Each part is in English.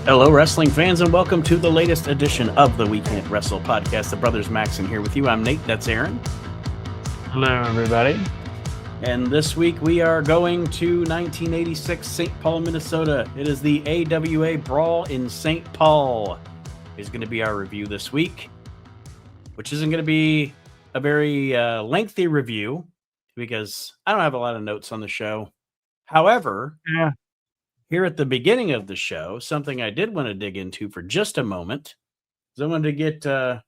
Hello, wrestling fans, and welcome to the latest edition of the We Can't Wrestle podcast. The Brothers Maxon here with you. I'm Nate. That's Aaron. Hello, everybody. And this week we are going to 1986 St. Paul, Minnesota. It is the AWA Brawl in St. Paul. Is going to be our review this week, which isn't going to be a very lengthy review because I don't have a lot of notes on the show. However, here at the beginning of the show, something I did want to dig into for just a moment is I wanted to get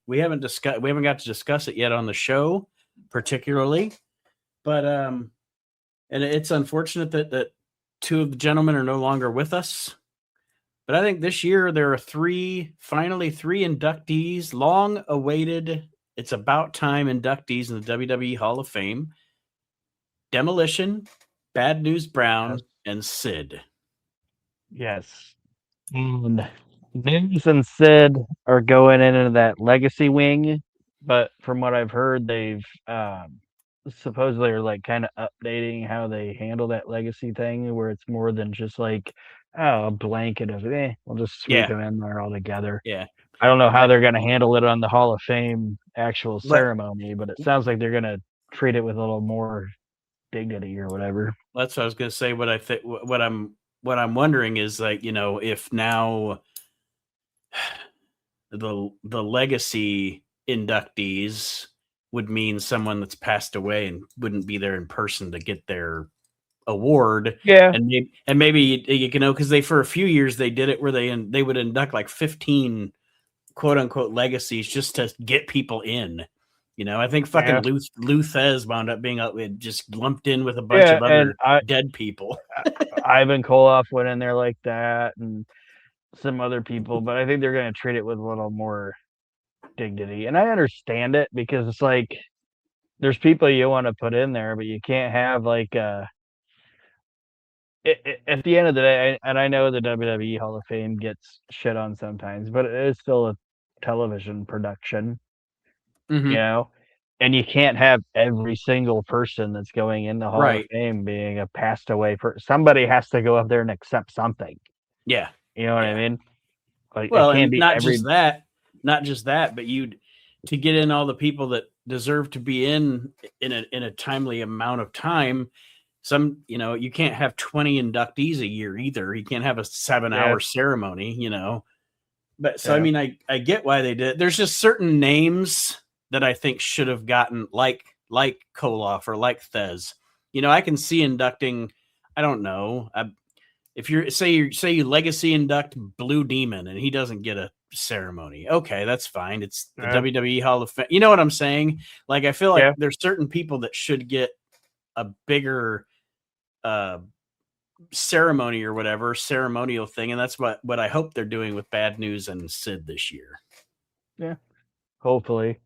we haven't got to discuss it yet on the show particularly, but and it's unfortunate that two of the gentlemen are no longer with us. But I think this year there are finally three inductees, long awaited. It's about time inductees in the WWE Hall of Fame: Demolition, Bad News Brown, and Sid. Yes. And News and Sid are going into that legacy wing, but from what I've heard, they've supposedly are like kind of updating how they handle that legacy thing, where it's more than just like, a blanket of we'll just sweep them in there all together. Yeah. I don't know how they're going to handle it on the Hall of Fame actual ceremony, but it sounds like they're going to treat it with a little more dignity or whatever. That's what I was going to say. What I'm wondering is, like, if now the legacy inductees would mean someone that's passed away and wouldn't be there in person to get their award. Yeah. And maybe because for a few years they did it where they would induct like 15 quote unquote legacies just to get people in. I think fucking Lou Thez wound up being just lumped in with a bunch of other dead people. Ivan Koloff went in there like that, and some other people, but I think they're going to treat it with a little more dignity. And I understand it because it's like there's people you want to put in there, but you can't have like at the end of the day, and I know the WWE Hall of Fame gets shit on sometimes, but it is still a television production. Mm-hmm. And you can't have every single person that's going in the Hall of Fame being a passed away person. Somebody has to go up there and accept something. Yeah. You know what I mean? Like, well, it can't be not just that, but to get in all the people that deserve to be in a timely amount of time. You can't have 20 inductees a year either. You can't have a 7-hour ceremony, But so, I mean, I get why they did it. There's just certain names that I think should have gotten like Koloff or like Thez. I can see inducting, I don't know. If you you legacy induct Blue Demon and he doesn't get a ceremony. Okay, that's fine. It's the WWE Hall of Fame. You know what I'm saying? Like, I feel like there's certain people that should get a bigger ceremony or whatever, ceremonial thing. And that's what I hope they're doing with Bad News and Sid this year. Yeah, hopefully.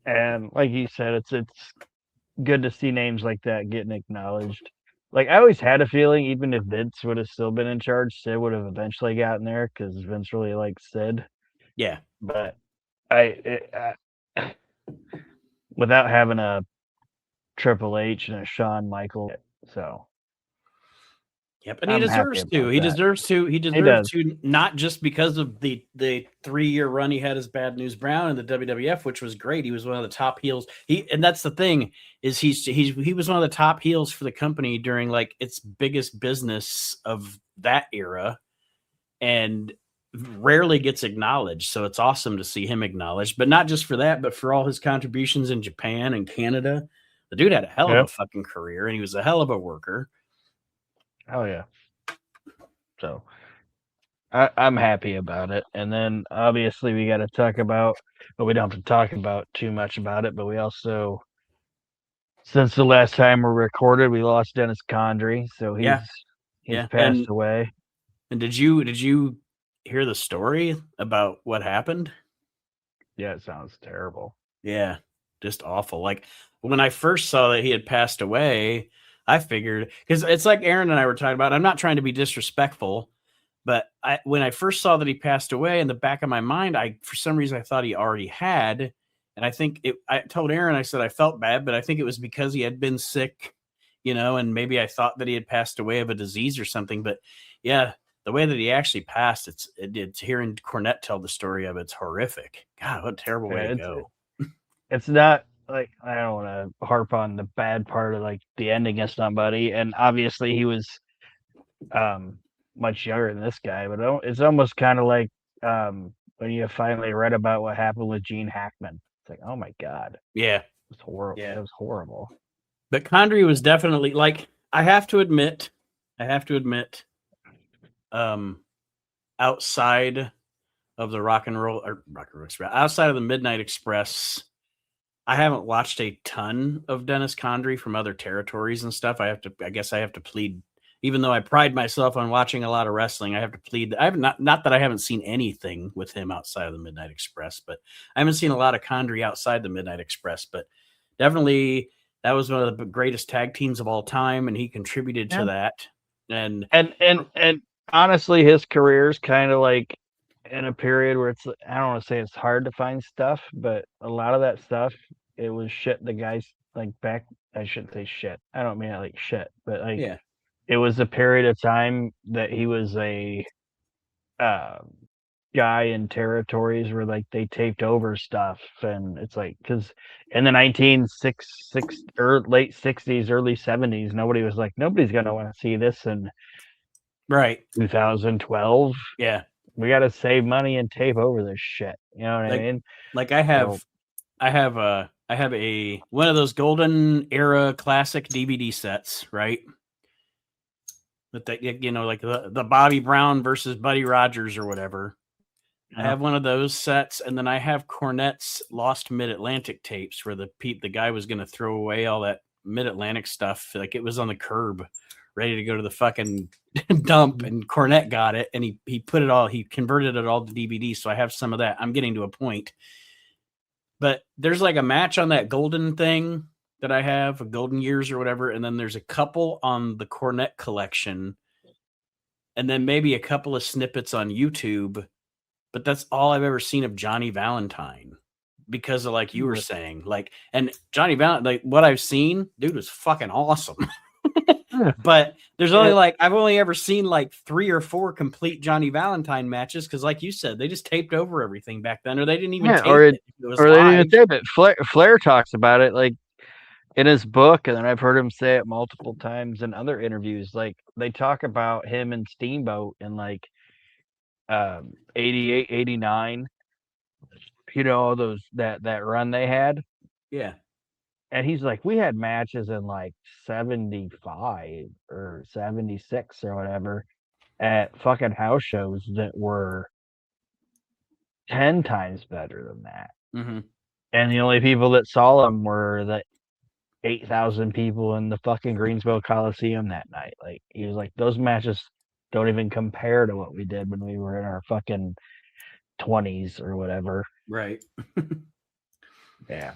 And like you said, it's good to see names like that getting acknowledged. Like, I always had a feeling, even if Vince would have still been in charge, Sid would have eventually gotten there because Vince really likes Sid. Yeah, but without having a Triple H and a Shawn Michaels, so. Yep, and he deserves to. He deserves to. He deserves to, not just because of the 3-year run he had as Bad News Brown in the WWF, which was great. He was one of the top heels. And that's the thing, is he was one of the top heels for the company during like its biggest business of that era, and rarely gets acknowledged. So it's awesome to see him acknowledged, but not just for that, but for all his contributions in Japan and Canada. The dude had a hell of a fucking career, and he was a hell of a worker. Oh yeah. So I'm happy about it. And then obviously we got to talk about, but we don't have to talk about too much about it, but we also, since the last time we recorded, we lost Dennis Condrey. So he's passed away. And did you hear the story about what happened? Yeah, it sounds terrible. Yeah, just awful. Like, when I first saw that he had passed away, I figured, because it's like Aaron and I were talking about, I'm not trying to be disrespectful, but when I first saw that he passed away, in the back of my mind, for some reason I thought he already had. And I think I told Aaron, I said I felt bad, but I think it was because he had been sick, and maybe I thought that he had passed away of a disease or something. But yeah, the way that he actually passed, it's hearing Cornette tell the story of it's horrific. God, what a terrible way to go. It's not like, I don't want to harp on the bad part of like the ending of somebody, and obviously he was much younger than this guy, but it's almost kind of like when you finally read about what happened with Gene Hackman. It's like, oh my god, Yeah, it was horrible. Yeah. It was horrible. But Condrey was definitely, like, I have to admit, outside of the Rock and Roll Express, outside of the Midnight Express, I haven't watched a ton of Dennis Condrey from other territories and stuff. I guess I have to plead, even though I pride myself on watching a lot of wrestling, I have to plead. I have not that I haven't seen anything with him outside of the Midnight Express, but I haven't seen a lot of Condrey outside the Midnight Express. But definitely, that was one of the greatest tag teams of all time, and he contributed to that. And honestly, his career is kind of like in a period where it's, I don't want to say it's hard to find stuff, but a lot of that stuff, it was shit the guys like back. I shouldn't say shit. I don't mean it like shit, but like, yeah, it was a period of time that he was a guy in territories where like they taped over stuff, and it's like, because in the late 60s, early 70s, nobody's gonna want to see this in right, 2012. yeah. We got to save money and tape over this shit. You know what I mean? Like I have a one of those golden era classic DVD sets, right? With that, like the Bobby Brown versus Buddy Rogers or whatever. I have one of those sets, and then I have Cornette's Lost Mid-Atlantic tapes, where the guy was going to throw away all that Mid-Atlantic stuff, like it was on the curb, ready to go to the fucking dump, and Cornette got it, and he converted it all to DVD, so I have some of that. I'm getting to a point. But there's like a match on that golden thing that I have, a Golden Years or whatever, and then there's a couple on the Cornette collection, and then maybe a couple of snippets on YouTube. But that's all I've ever seen of Johnny Valentine, because of, like you were saying, like, and Johnny Valentine, like what I've seen, dude, was fucking awesome. But there's only I've only ever seen like 3 or 4 complete Johnny Valentine matches, because like you said, they just taped over everything back then, or they didn't even tape it. They didn't even tape it. Flair talks about it like in his book, and then I've heard him say it multiple times in other interviews. Like, they talk about him and Steamboat in like 88, 89, those that run they had. Yeah. And he's like, we had matches in like 75 or 76 or whatever at fucking house shows that were 10 times better than that. Mm-hmm. And the only people that saw them were the 8,000 people in the fucking Greensboro Coliseum that night. Like, he was like, those matches don't even compare to what we did when we were in our fucking 20s or whatever. Right. Yeah.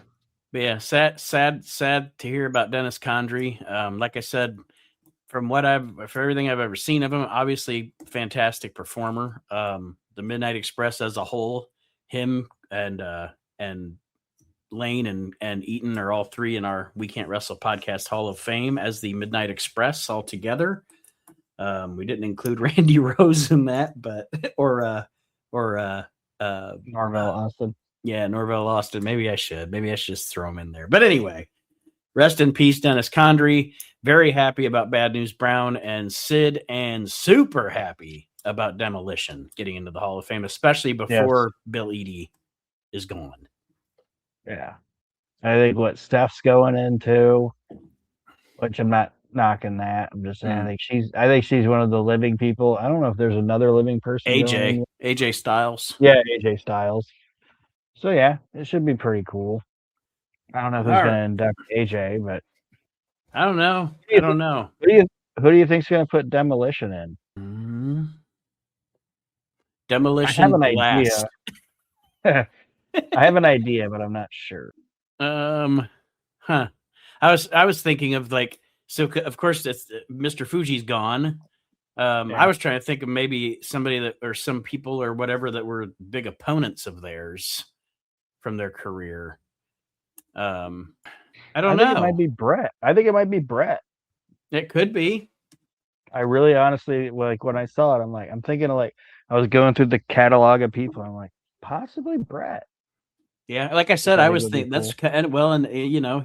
But yeah, sad to hear about Dennis Condrey. Like I said, from everything I've ever seen of him, obviously fantastic performer. The Midnight Express as a whole, him and Lane and Eaton are all 3 in our We Can't Wrestle podcast Hall of Fame as the Midnight Express all together. We didn't include Randy Rose in that, but or Norvell Austin. Yeah, Norvell Austin. Maybe I should just throw him in there. But anyway, rest in peace, Dennis Condrey. Very happy about Bad News Brown and Sid, and super happy about Demolition getting into the Hall of Fame, especially before Bill Eadie is gone. Yeah. I think what Steph's going into, which I'm not knocking that. I'm just saying, I think she's one of the living people. I don't know if there's another living person. AJ Styles. Yeah, AJ Styles. So yeah, it should be pretty cool. I don't know who's going to induct AJ, but I don't know. Who do you think's going to put Demolition in? Mm-hmm. Demolition I have an Blast. idea. I have an idea, but I'm not sure. I was thinking of like, so of course it's Mr. Fuji's gone. I was trying to think of maybe somebody that, or some people or whatever that were big opponents of theirs from their career. I don't know. It might be Brett. I think it might be Brett. It could be. I really honestly like when I saw it, I'm thinking of like I was going through the catalog of people. I'm like, possibly Brett, Yeah, like I which said, I I think was would be thinking cool. and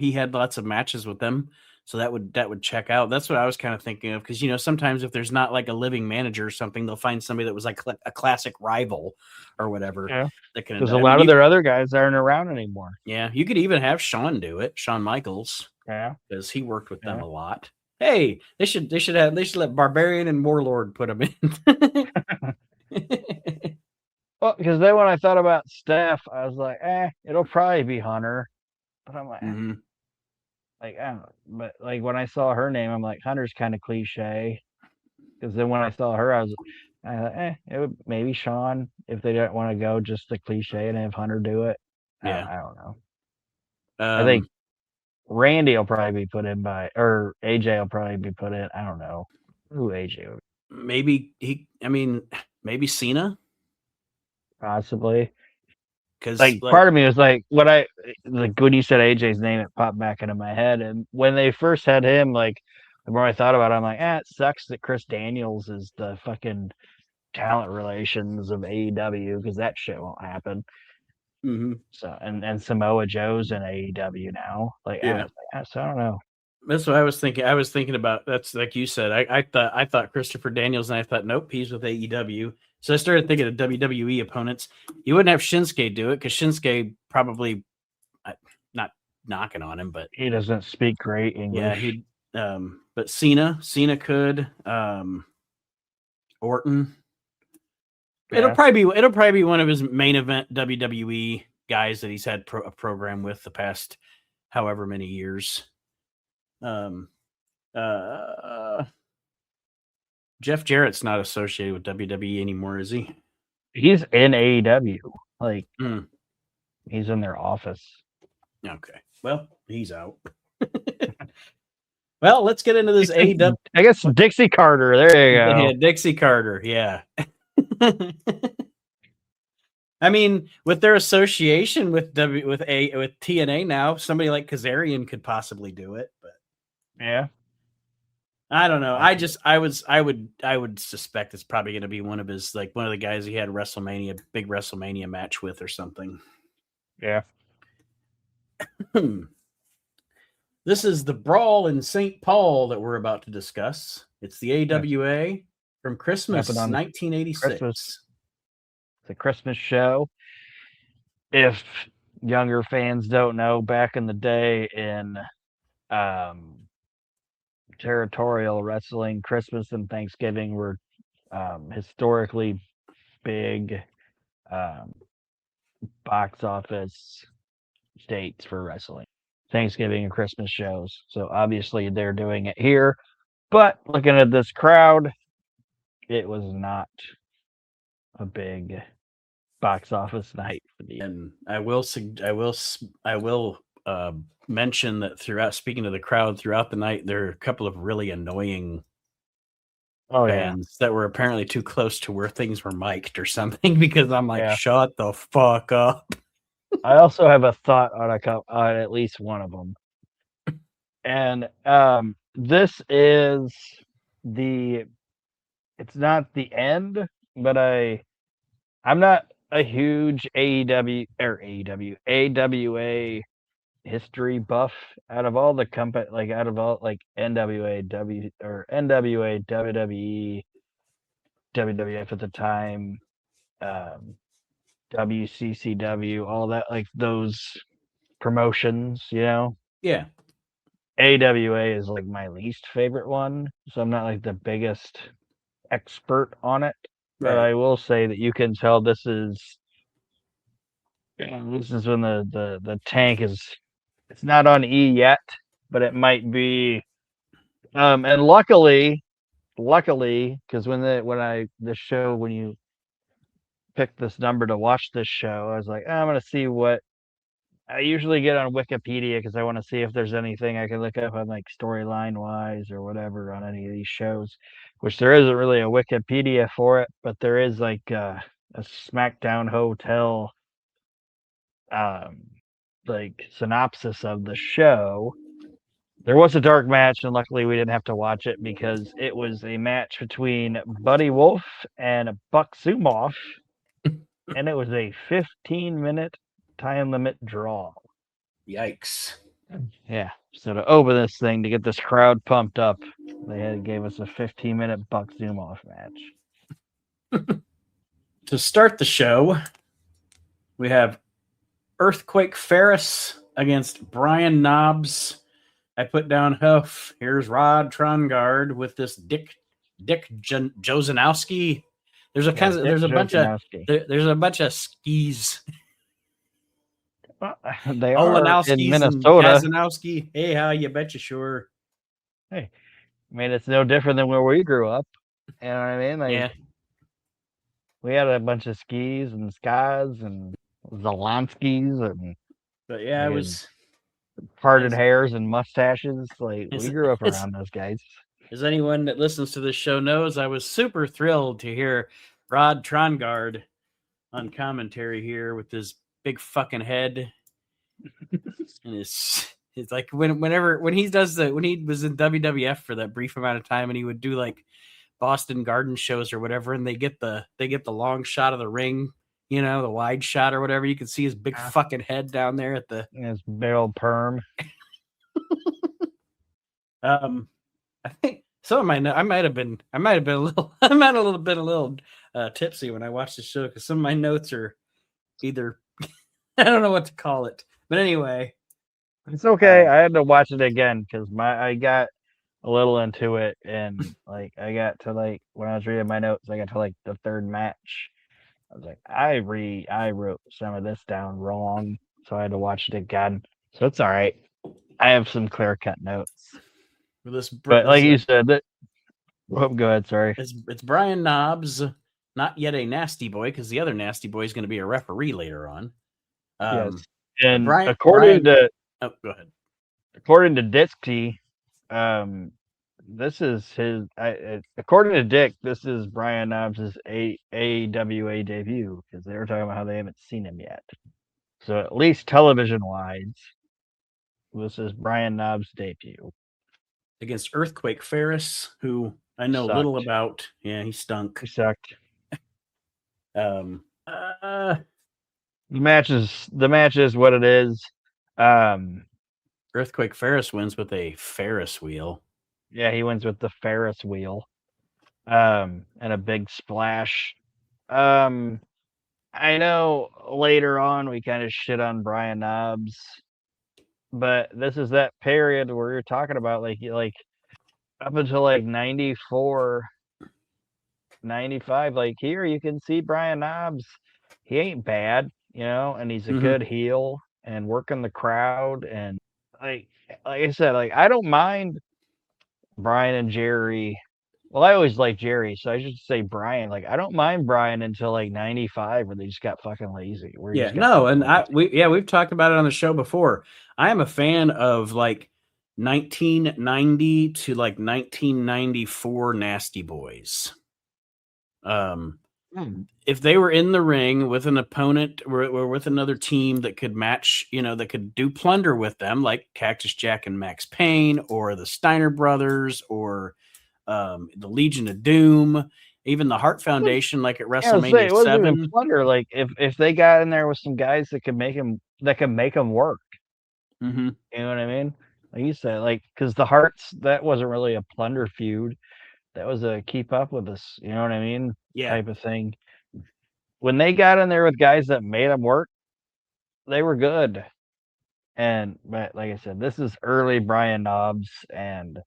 he had lots of matches with them, so that would check out. That's what I was kind of thinking of because sometimes if there's not like a living manager or something, they'll find somebody that was like a classic rival or whatever Yeah, that can. because a I mean, lot of their other guys aren't around anymore. you could even have Shawn do it, Shawn Michaels, Yeah, because he worked with them yeah. a lot. Hey, they should let Barbarian and Warlord put them in. Well, because then when I thought about Steph, I was like, it'll probably be Hunter. But I'm like, hmm I don't know. But like when I saw her name, I'm like, Hunter's kind of cliche. Because then when I saw her, I thought, it would maybe Sean if they don't want to go just the cliche and have Hunter do it. Yeah. I don't know. I think Um, Randy will probably be put in by, or AJ will probably be put in. I don't know who AJ would maybe maybe Cena, possibly. because Like part of me was like when you said AJ's name, it popped back into my head. And when they first had him, like the more I thought about it, I'm like, it sucks that Chris Daniels is the fucking talent relations of AEW because that shit won't happen. Mhm. So and Samoa Joe's in AEW now. Like I Yeah. was so I don't know. That's what I was thinking. I was thinking about that's like you said. I thought Christopher Daniels, and I thought nope, he's with AEW. So I started thinking of WWE opponents. You wouldn't have Shinsuke do it because Shinsuke probably not knocking on him, but He doesn't speak great yeah, English. he. But Cena could. Orton. It'll Yeah. probably be one of his main event WWE guys that he's had a program with the past however many years. Um, uh, Jeff Jarrett's not associated with WWE anymore, is he? He's in AEW. Like Mm, he's in their office. okay. Well, he's out. Well, let's get into this AEW. I guess Dixie Carter. There you Yeah, go. Dixie Carter. Yeah. I mean, with their association with with TNA now, somebody like Kazarian could possibly do it, but Yeah. I don't know. Possibly. I would suspect it's probably going to be one of the guys he had big WrestleMania match with or something. Yeah. This is the Brawl in St. Paul that we're about to discuss. It's the Yes. AWA from Happened Christmas on Christmas. 1986. It's a Christmas show. If younger fans don't know, back in the day in um, territorial wrestling, Christmas and Thanksgiving were historically big um, box office dates for wrestling. Thanksgiving and Christmas shows. So obviously they're doing it here. But looking at this crowd, it was not a big box office night for the. And I will mention that throughout speaking to the crowd throughout the night, there are a couple of really annoying Oh yeah, fans that were apparently too close to where things were mic'd or something because I'm like, yeah. shut the fuck up. I also have a thought on on at least one of them, and this is the. It's not the end, but I'm not a huge AWA history buff out of all the company, like out of all like NWA or NWA WWE WWF at the time, um, WCCW, all that, like those promotions, Yeah, AWA is like my least favorite one, so I'm not like the biggest expert on it, but right. I will say that you can tell this is when the tank is it's not on E yet, but it might be. And luckily, because when you picked this number to watch this show, I was like, I'm gonna see what I usually get on Wikipedia because I want to see if there's anything I can look up on like storyline wise or whatever on any of these shows. Which there isn't really a Wikipedia for it, but there is like a SmackDown Hotel um like synopsis of the show. There was a dark match, and luckily we didn't have to watch it because it was a match between Buddy Wolf and Buck Sumoff, and it was a 15-minute time limit draw. Yikes. Yeah. So to open this thing, to get this crowd pumped up, gave us a 15-minute Buck Sumoff match. To start the show, we have Earthquake Ferris against Brian Knobbs. I put down Huff. Here's Rod Trongard with this Dick Josanowski. There's a bunch of skis. They are in Minnesota. Josanowski. Hey, how you betcha sure. Hey, I mean, it's no different than where we grew up. You know what I mean? Like, yeah. We had a bunch of skis and skies and Zelonskis and. But yeah, it was parted hairs and mustaches. Like, we grew up around those guys. As anyone that listens to this show knows, I was super thrilled to hear Rod Trongard on commentary here with his big fucking head. And it's like when he was in WWF for that brief amount of time, and he would do like Boston Garden shows or whatever, and they get the long shot of the ring, you know, the wide shot or whatever. You can see his big fucking head down there at his big old perm. I think some of my I might have been a little tipsy when I watched the show, because some of my notes are either I don't know what to call it, but anyway, it's okay. I had to watch it again because I got a little into it, and like I got to like when I was reading my notes, I got to like the third match. I was like, I wrote some of this down wrong, so I had to watch it again. So it's all right. I have some clear cut notes. But like you said, go ahead. Sorry. It's Brian Knobbs, not yet a nasty boy, because the other nasty boy is going to be a referee later on. Yes. And according to go ahead. According to Dixie, this is his. According to Dick, this is Brian Knobbs' AWA debut, because they were talking about how they haven't seen him yet. So at least television-wise, this is Brian Knobbs' debut against Earthquake Ferris, who I know little about. Yeah, he stunk. He sucked. The match is what it is. Earthquake Ferris wins with a Ferris wheel. Yeah, he wins with the Ferris wheel. And a big splash. I know later on we kind of shit on Brian Knobbs, but this is that period where you're talking about like up until like 94, 95, like here you can see Brian Knobbs. He ain't bad, you know, and he's a good heel and working the crowd, and like I said, like I don't mind Brian and Jerry. Well, I always like Jerry, so I should say Brian. Like I don't mind Brian until like 95, where they just got fucking lazy. We've talked about it on the show before. I am a fan of like 1990 to like 1994 Nasty Boys. If they were in the ring with an opponent or with another team that could match, you know, that could do plunder with them, like Cactus Jack and Max Payne, or the Steiner Brothers, or the Legion of Doom, even the Hart Foundation, like at WrestleMania it wasn't even plunder. Like if they got in there with some guys that could make them work. Mm-hmm. You know what I mean? Like you said, like because the Harts, that wasn't really a plunder feud. That was a keep up with us. You know what I mean? Yeah. Type of thing. When they got in there with guys that made them work, they were good. But like I said, this is early Brian Knobbs, and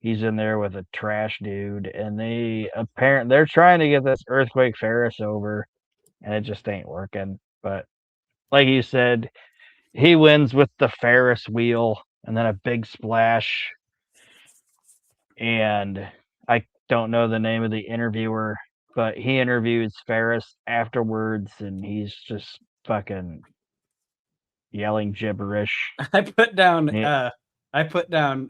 he's in there with a trash dude, and they're trying to get this Earthquake Ferris over, and it just ain't working. But like you said, he wins with the Ferris wheel and then a big splash. And I don't know the name of the interviewer, but he interviews Ferris afterwards, and he's just fucking yelling gibberish. I put down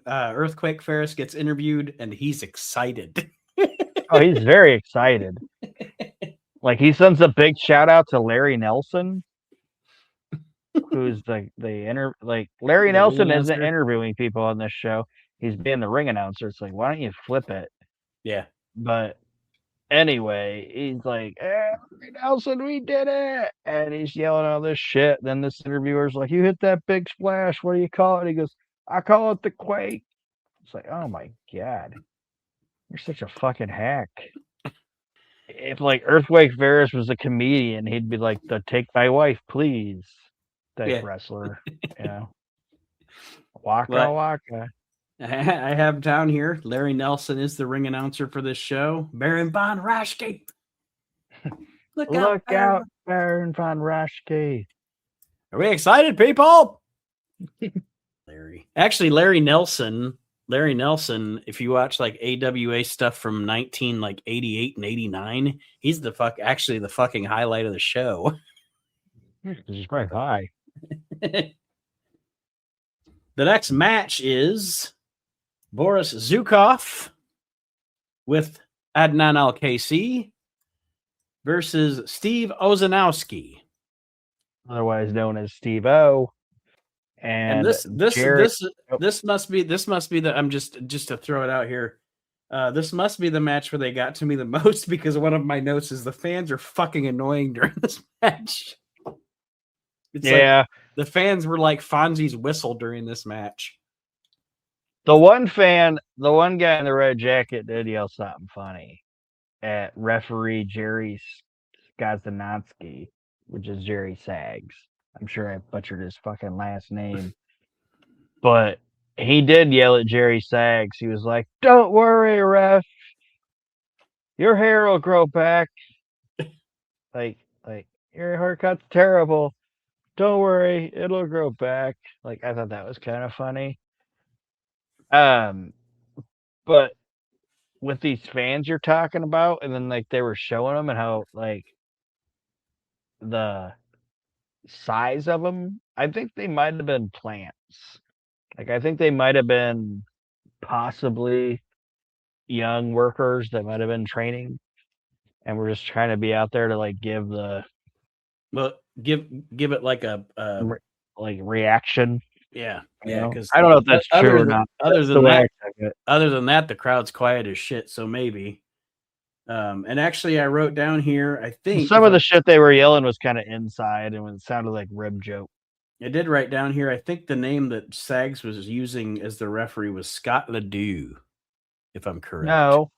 Earthquake Ferris gets interviewed, and he's excited. Oh, he's very excited. Like he sends a big shout out to Larry Nelson. who's like Larry The ring Nelson isn't announcer. interviewing people on this show. He's being the ring announcer. It's like, why don't you flip it? Yeah. But anyway, he's like, Larry Nelson, we did it. And he's yelling all this shit. Then this interviewer's like, you hit that big splash. What do you call it? He goes, I call it the quake. It's like, oh my God. You're such a fucking hack. If like Earthquake Ferris was a comedian, he'd be like the "Take My Wife, Please" type wrestler, you know. Waka But waka. I have down here Larry Nelson is the ring announcer for this show. Baron von Raschke. Look out, Baron von Raschke. Are we excited, people? Larry Nelson, if you watch like AWA stuff from 1988 and 89, he's the fucking highlight of the show. He's quite high. The next match is Boris Zukov with Adnan Al-KC versus Steve Ozanowski, otherwise known as Steve O. And this must be the I'm just to throw it out here. This must be the match where they got to me the most, because one of my notes is the fans are fucking annoying during this match. It's like the fans were like Fonzie's whistle during this match. The one guy in the red jacket did yell something funny at referee Jerry Skazanansky, which is Jerry Sags. I'm sure I butchered his fucking last name. But he did yell at Jerry Sags. He was like, "Don't worry, ref. Your hair will grow back. Like your haircut's terrible. Don't worry, it'll grow back." Like, I thought that was kind of funny. But with these fans you're talking about, and then like they were showing them and how like the size of them, I think they might have been plants. Like, I think they might have been possibly young workers that might have been training, and we're just trying to be out there to like give it like a like reaction. Yeah, because I don't know if that's true or not. Other than that, the crowd's quiet as shit. So maybe. And actually, I wrote down here, I think some of the shit they were yelling was kind of inside, and it sounded like rib joke. I did write down here, I think the name that Sags was using as the referee was Scott Ledoux, if I'm correct. No.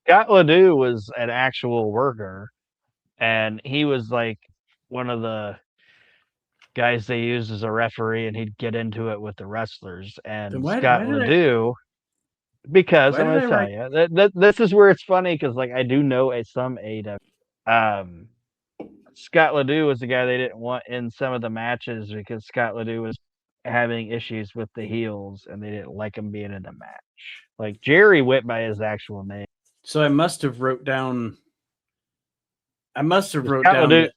Scott Ledoux was an actual worker, and he was like one of the guys they used as a referee, and he'd get into it with the wrestlers. And Scott Ledoux, because I'm going to tell you, this is where it's funny, because like I do know some AW. Scott Ledoux was the guy they didn't want in some of the matches because Scott Ledoux was having issues with the heels, and they didn't like him being in the match. Like, Jerry went by his actual name. So I must have wrote down. Ledoux,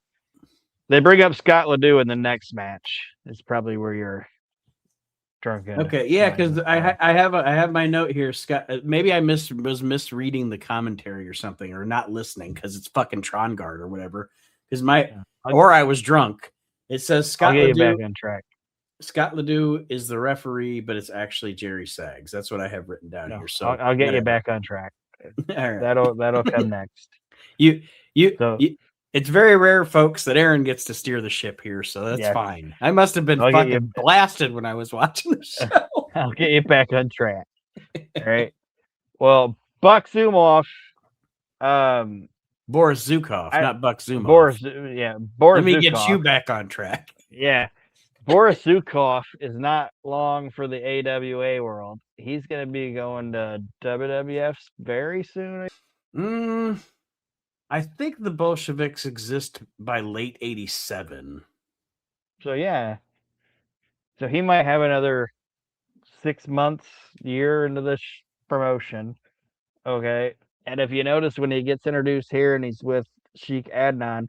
they bring up Scott Ledoux in the next match. It's probably where you're drunk. Okay, yeah, because I have my note here. Scott, maybe I was misreading the commentary or something, or not listening because it's fucking Trongard or whatever. Because I was drunk. It says Scott Ledoux. I'll get you back on track. Scott Ledoux is the referee, but it's actually Jerry Sags. That's what I have written down here. So I'll get you back on track. All right. That'll come next. It's very rare, folks, that Aaron gets to steer the ship here, so that's fine. I must have been fucking blasted when I was watching the show. I'll get you back on track. All right. Well, Buck Zumhoff. Boris Zukov, not Buck Zumhoff. Boris Let me Zukov. Get you back on track. Yeah. Boris Zukov is not long for the AWA world. He's going to be going to WWF very soon. I think the Bolsheviks exist by late 87. So, yeah. So he might have another 6 months, year into this promotion. Okay. And if you notice, when he gets introduced here and he's with Sheik Adnan,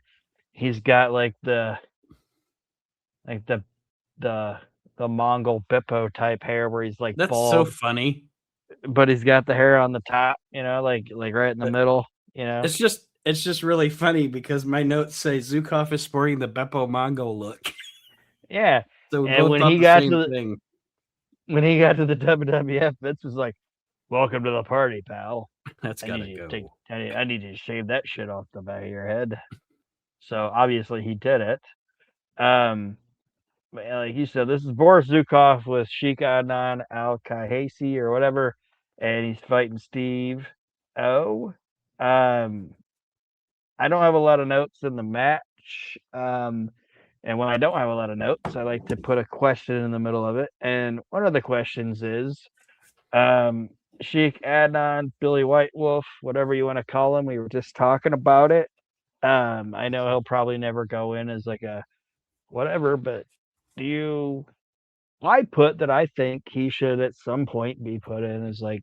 he's got like the Mongol Bippo type hair where he's like that's bald, so funny. But he's got the hair on the top, like right in the middle. It's just it's just really funny because my notes say Zukov is sporting the Beppo Mongo look. Yeah. So we And both thought the same thing. when he got to the WWF, Vince was like, "Welcome to the party, pal. That's I gotta need you to go. I need you to shave that shit off the back of your head." So obviously he did it. Um, but like you said, this is Boris Zukov with Sheik Adnan Al Kahasi or whatever, and he's fighting Steve O. I don't have a lot of notes in the match. And when I don't have a lot of notes, I like to put a question in the middle of it. And one of the questions is, um, Sheik Adnan, Billy White Wolf, whatever you want to call him. We were just talking about it. I know he'll probably never go in as like a whatever, but do you? I put that I think he should at some point be put in as like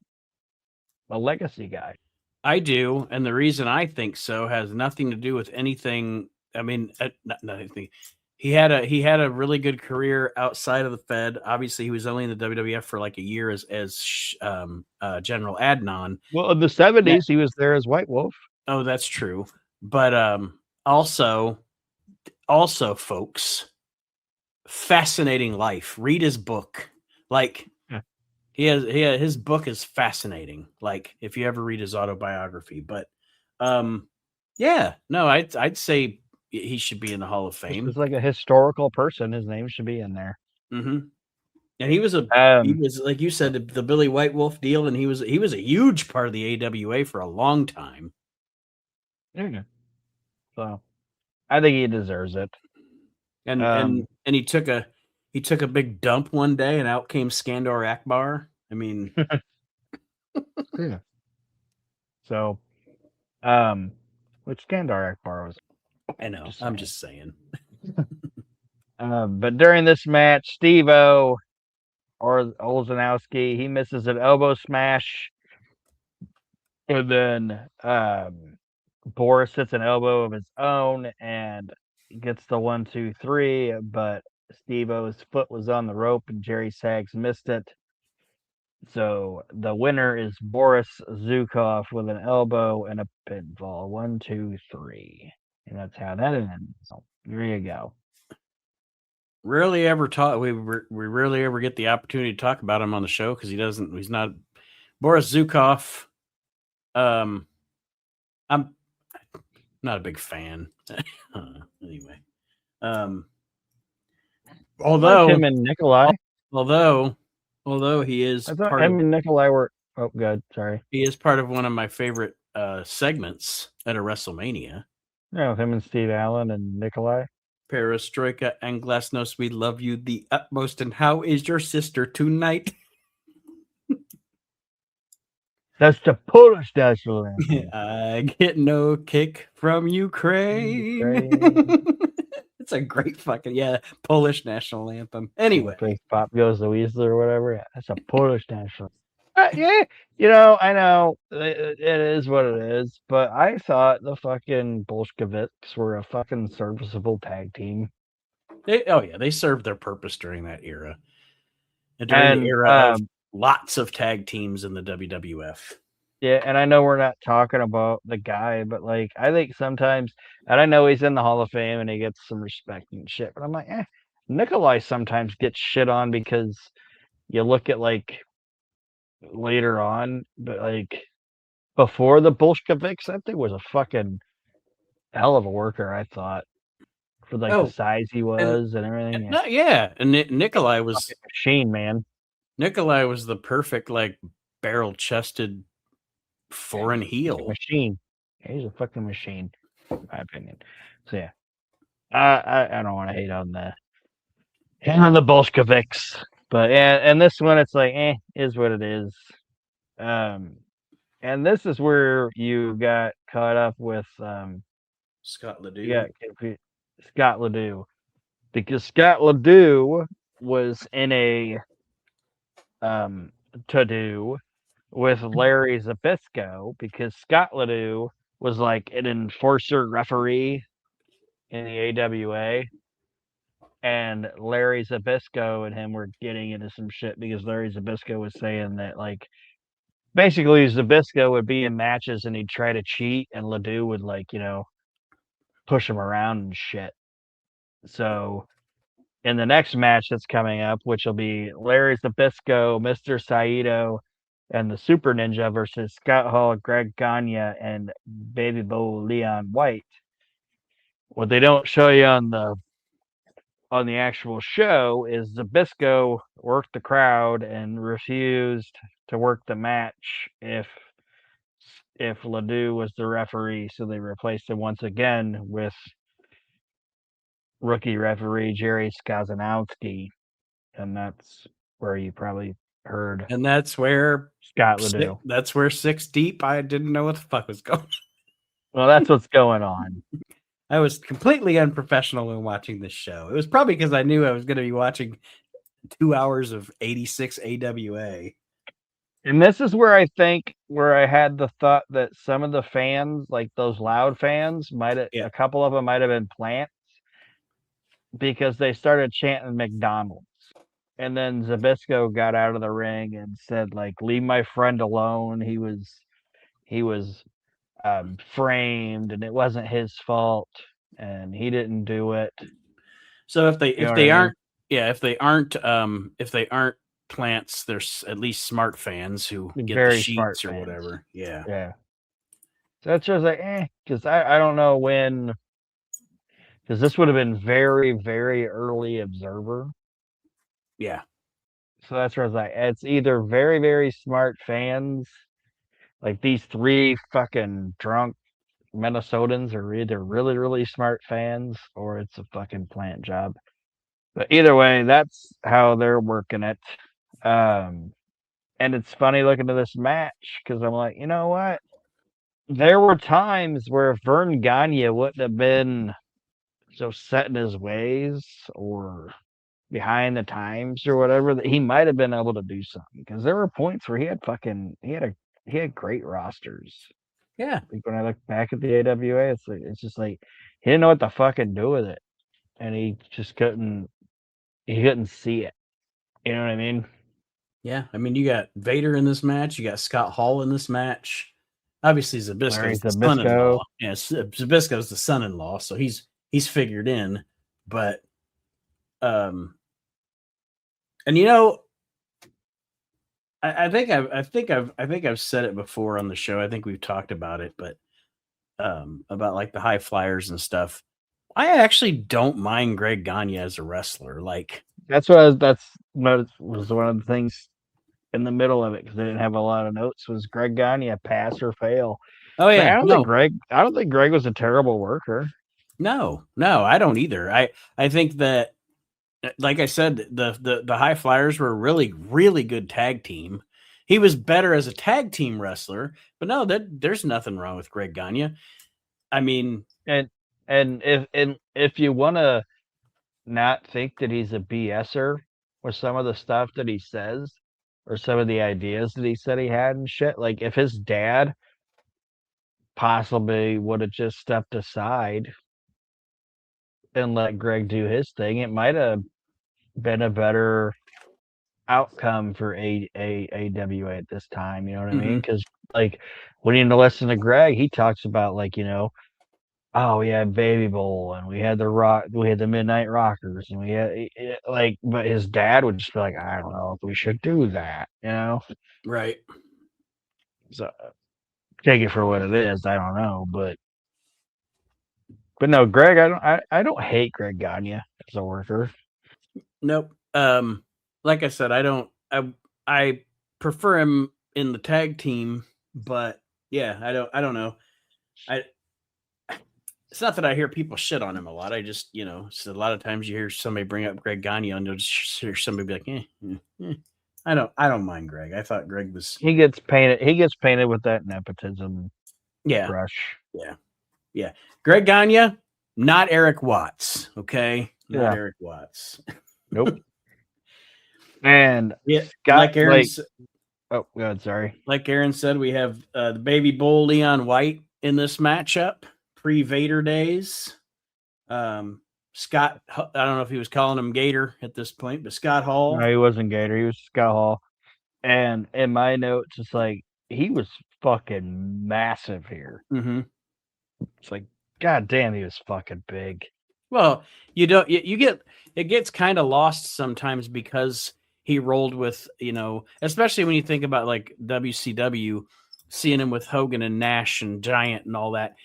a legacy guy. I do, and the reason I think so has nothing to do with anything. I mean, not anything. He had a really good career outside of the Fed. Obviously, he was only in the WWF for like a year as General Adnan. Well, in the Yeah. 70s, he was there as White Wolf. Oh, that's true. But also, folks, fascinating life. Read his book. Like Yeah. his book is fascinating. Like if you ever read his autobiography, but yeah, no, I'd say he should be in the Hall of This Fame. is like a historical person. His name should be in there. Hmm. And he Um, was like you said the Billy White Wolf deal, and he was a huge part of the AWA for a long time. yeah. So I think he deserves it. And Um, he took a big dump one day, and out came Skandor Akbar. I mean, yeah. So, um, which Skandar Akbar was I know. just I'm saying. just saying. But during this match, Steve-O or Olszanowski, he misses an elbow smash, and then Boris hits an elbow of his own and gets the 1, 2, 3, but Steve-O's foot was on the rope and Jerry Sags missed it. So the winner is Boris Zukov with an elbow and a pinfall. 1, 2, 3. And that's how that ends. So there you go. Rarely ever talk. We rarely ever get the opportunity to talk about him on the show because he's not Boris Zukov. I'm not a big fan. Anyway, um, I liked although him and Nikolai. although although he is I thought part of him and Nikolai were. Oh, good. Sorry. he is part of one of my favorite segments at a WrestleMania. No, him and Steve Allen and Nikolai. Perestroika and Glasnost, we love you the utmost. And how is your sister tonight? That's the Polish national anthem. I get no kick from Ukraine. It's a great fucking Polish national anthem. Anyway, Pop goes the Weasel or whatever. Yeah, that's a Polish national. Yeah, I know it is what it is, but I thought the fucking Bolsheviks were a fucking serviceable tag team. they served their purpose during that era, and during the And era of lots of tag teams in the WWF. yeah, and I know we're not talking about the guy, but like I think sometimes, and I know he's in the Hall of Fame and he gets some respect and shit, but I'm like, Nikolai sometimes gets shit on because you look at like later on, but like before the Bolsheviks, that thing was a fucking hell of a worker, I thought, for like the size he and was and everything. no, yeah, and Nikolai was Fucking machine, man. Nikolai was the perfect like barrel chested foreign heel. Machine. Yeah, he's a fucking machine, in my opinion. So yeah, I don't want to hate on the Bolsheviks, but yeah, and this one it's like, is what it is. And this is where you got caught up with Scott Ledoux. you got confused. Scott Ledoux, because Scott Ledoux was in a to do with Larry Zbyszko, because Scott Ledoux was like an enforcer referee in the AWA, and Larry Zbyszko and him were getting into some shit because Larry Zbyszko was saying that like basically Zabisco would be in matches and he'd try to cheat, and Ledoux would push him around and shit. So in the next match that's coming up, which will be Larry Zabisco, Mr. Saito, and the Super Ninja versus Scott Hall, Greg Gagne, and Baby Bo Leon White. What they don't show you on the actual show is Zabisco worked the crowd and refused to work the match if Ledoux was the referee, so they replaced him once again with rookie referee Jerry Skazanowski, and that's where you probably heard. And that's where Scott Ledoux. That's where 6 Deep. I didn't know what the fuck was going on. Well, that's what's going on. I was completely unprofessional when watching this show. It was probably because I knew I was going to be watching 2 hours of 86 AWA. And this is where I had the thought that some of the fans, like those loud fans, a couple of them might have been plants, because they started chanting McDonald's. And then Zabisco got out of the ring and said, leave my friend alone. He was framed, and it wasn't his fault, and he didn't do it. So if they aren't plants, there's at least smart fans who get the sheets or whatever. Yeah. So that's just because I don't know when, because this would have been very, very early Observer. Yeah. So that's where I was like, it's either very, very smart fans, like these 3 fucking drunk Minnesotans are either really, really smart fans, or it's a fucking plant job. But either way, that's how they're working it. And it's funny looking at this match, because I'm like, you know what? There were times where Vern Gagne wouldn't have been so set in his ways or behind the times or whatever, that he might have been able to do something, because there were points where he had great rosters. Yeah. When I look back at the AWA, it's just like he didn't know what to fucking do with it, and he just couldn't see it. You know what I mean? Yeah. I mean, you got Vader in this match. You got Scott Hall in this match. Obviously, Zabisco's the son-in-law. Yeah, Zabisco's the son-in-law, so he's figured in. But, and I think I've said it before on the show. I think we've talked about it, but about the high flyers and stuff. I actually don't mind Greg Gagne as a wrestler. That's what was one of the things in the middle of it, because they didn't have a lot of notes. Was Greg Gagne a pass or fail? Oh yeah, I don't think Greg was a terrible worker. No, I don't either. I think that, like I said, the high flyers were a really, really good tag team. He was better as a tag team wrestler, but no, there's nothing wrong with Greg Gagne. I mean, and if you want to not think that he's a BSer with some of the stuff that he says, or some of the ideas that he said he had and shit, like if his dad possibly would have just stepped aside and let Greg do his thing, it might have been a better outcome for AWA at this time. You know what I mean? Because when you listen to Greg, he talks about oh, we had Baby Bowl, and we had the Midnight Rockers, and we had but his dad would just be like, I don't know if we should do that, right? So take it for what it is. I don't know, but no, Greg, I don't hate Greg Gagne as a worker. Nope. Like I said, I prefer him in the tag team, but yeah, I don't know. It's not that I hear people shit on him a lot. I just, so a lot of times you hear somebody bring up Greg Gagne, and you'll just hear somebody be like, I don't mind Greg. I thought Greg was. He gets painted with that nepotism. Brush. Yeah. Greg Gagne, not Eric Watts. Okay, not Eric Watts. Nope. And Scott, oh God, sorry. Like Aaron said, we have the Baby Bull Leon White in this matchup. Pre-Vader days. Scott, I don't know if he was calling him Gator at this point, but Scott Hall. No, he wasn't Gator. He was Scott Hall. And in my notes, it's he was fucking massive here. Mm-hmm. It's like, god damn, he was fucking big. Well, you don't. You get it gets kind of lost sometimes because he rolled with, especially when you think about like WCW, seeing him with Hogan and Nash and Giant and all that.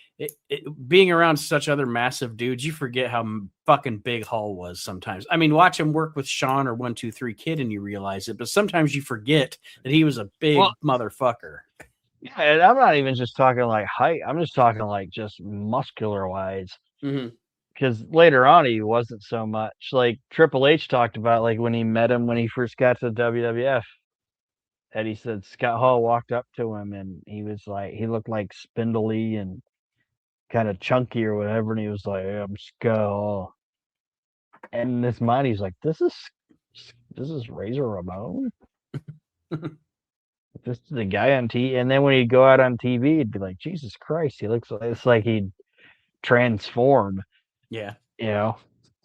Being around such other massive dudes, you forget how fucking big Hall was sometimes. I mean, watch him work with Shawn or 1-2-3 Kid and you realize it, but sometimes you forget that he was a big motherfucker. Yeah, and I'm not even just talking like height. I'm just talking like just muscular wise. Mm-hmm. Because later on he wasn't so much. Like Triple H talked about like when he met him when he first got to the WWF. And he said Scott Hall walked up to him and he was like he looked like spindly and kind of chunky or whatever, and he was like, "Hey, I'm Scott Hall." And in his mind he's like, This is Razor Ramon? This is the guy on TV. And then when he'd go out on TV, he'd be like, Jesus Christ, he looks like it's like he'd transform, Yeah.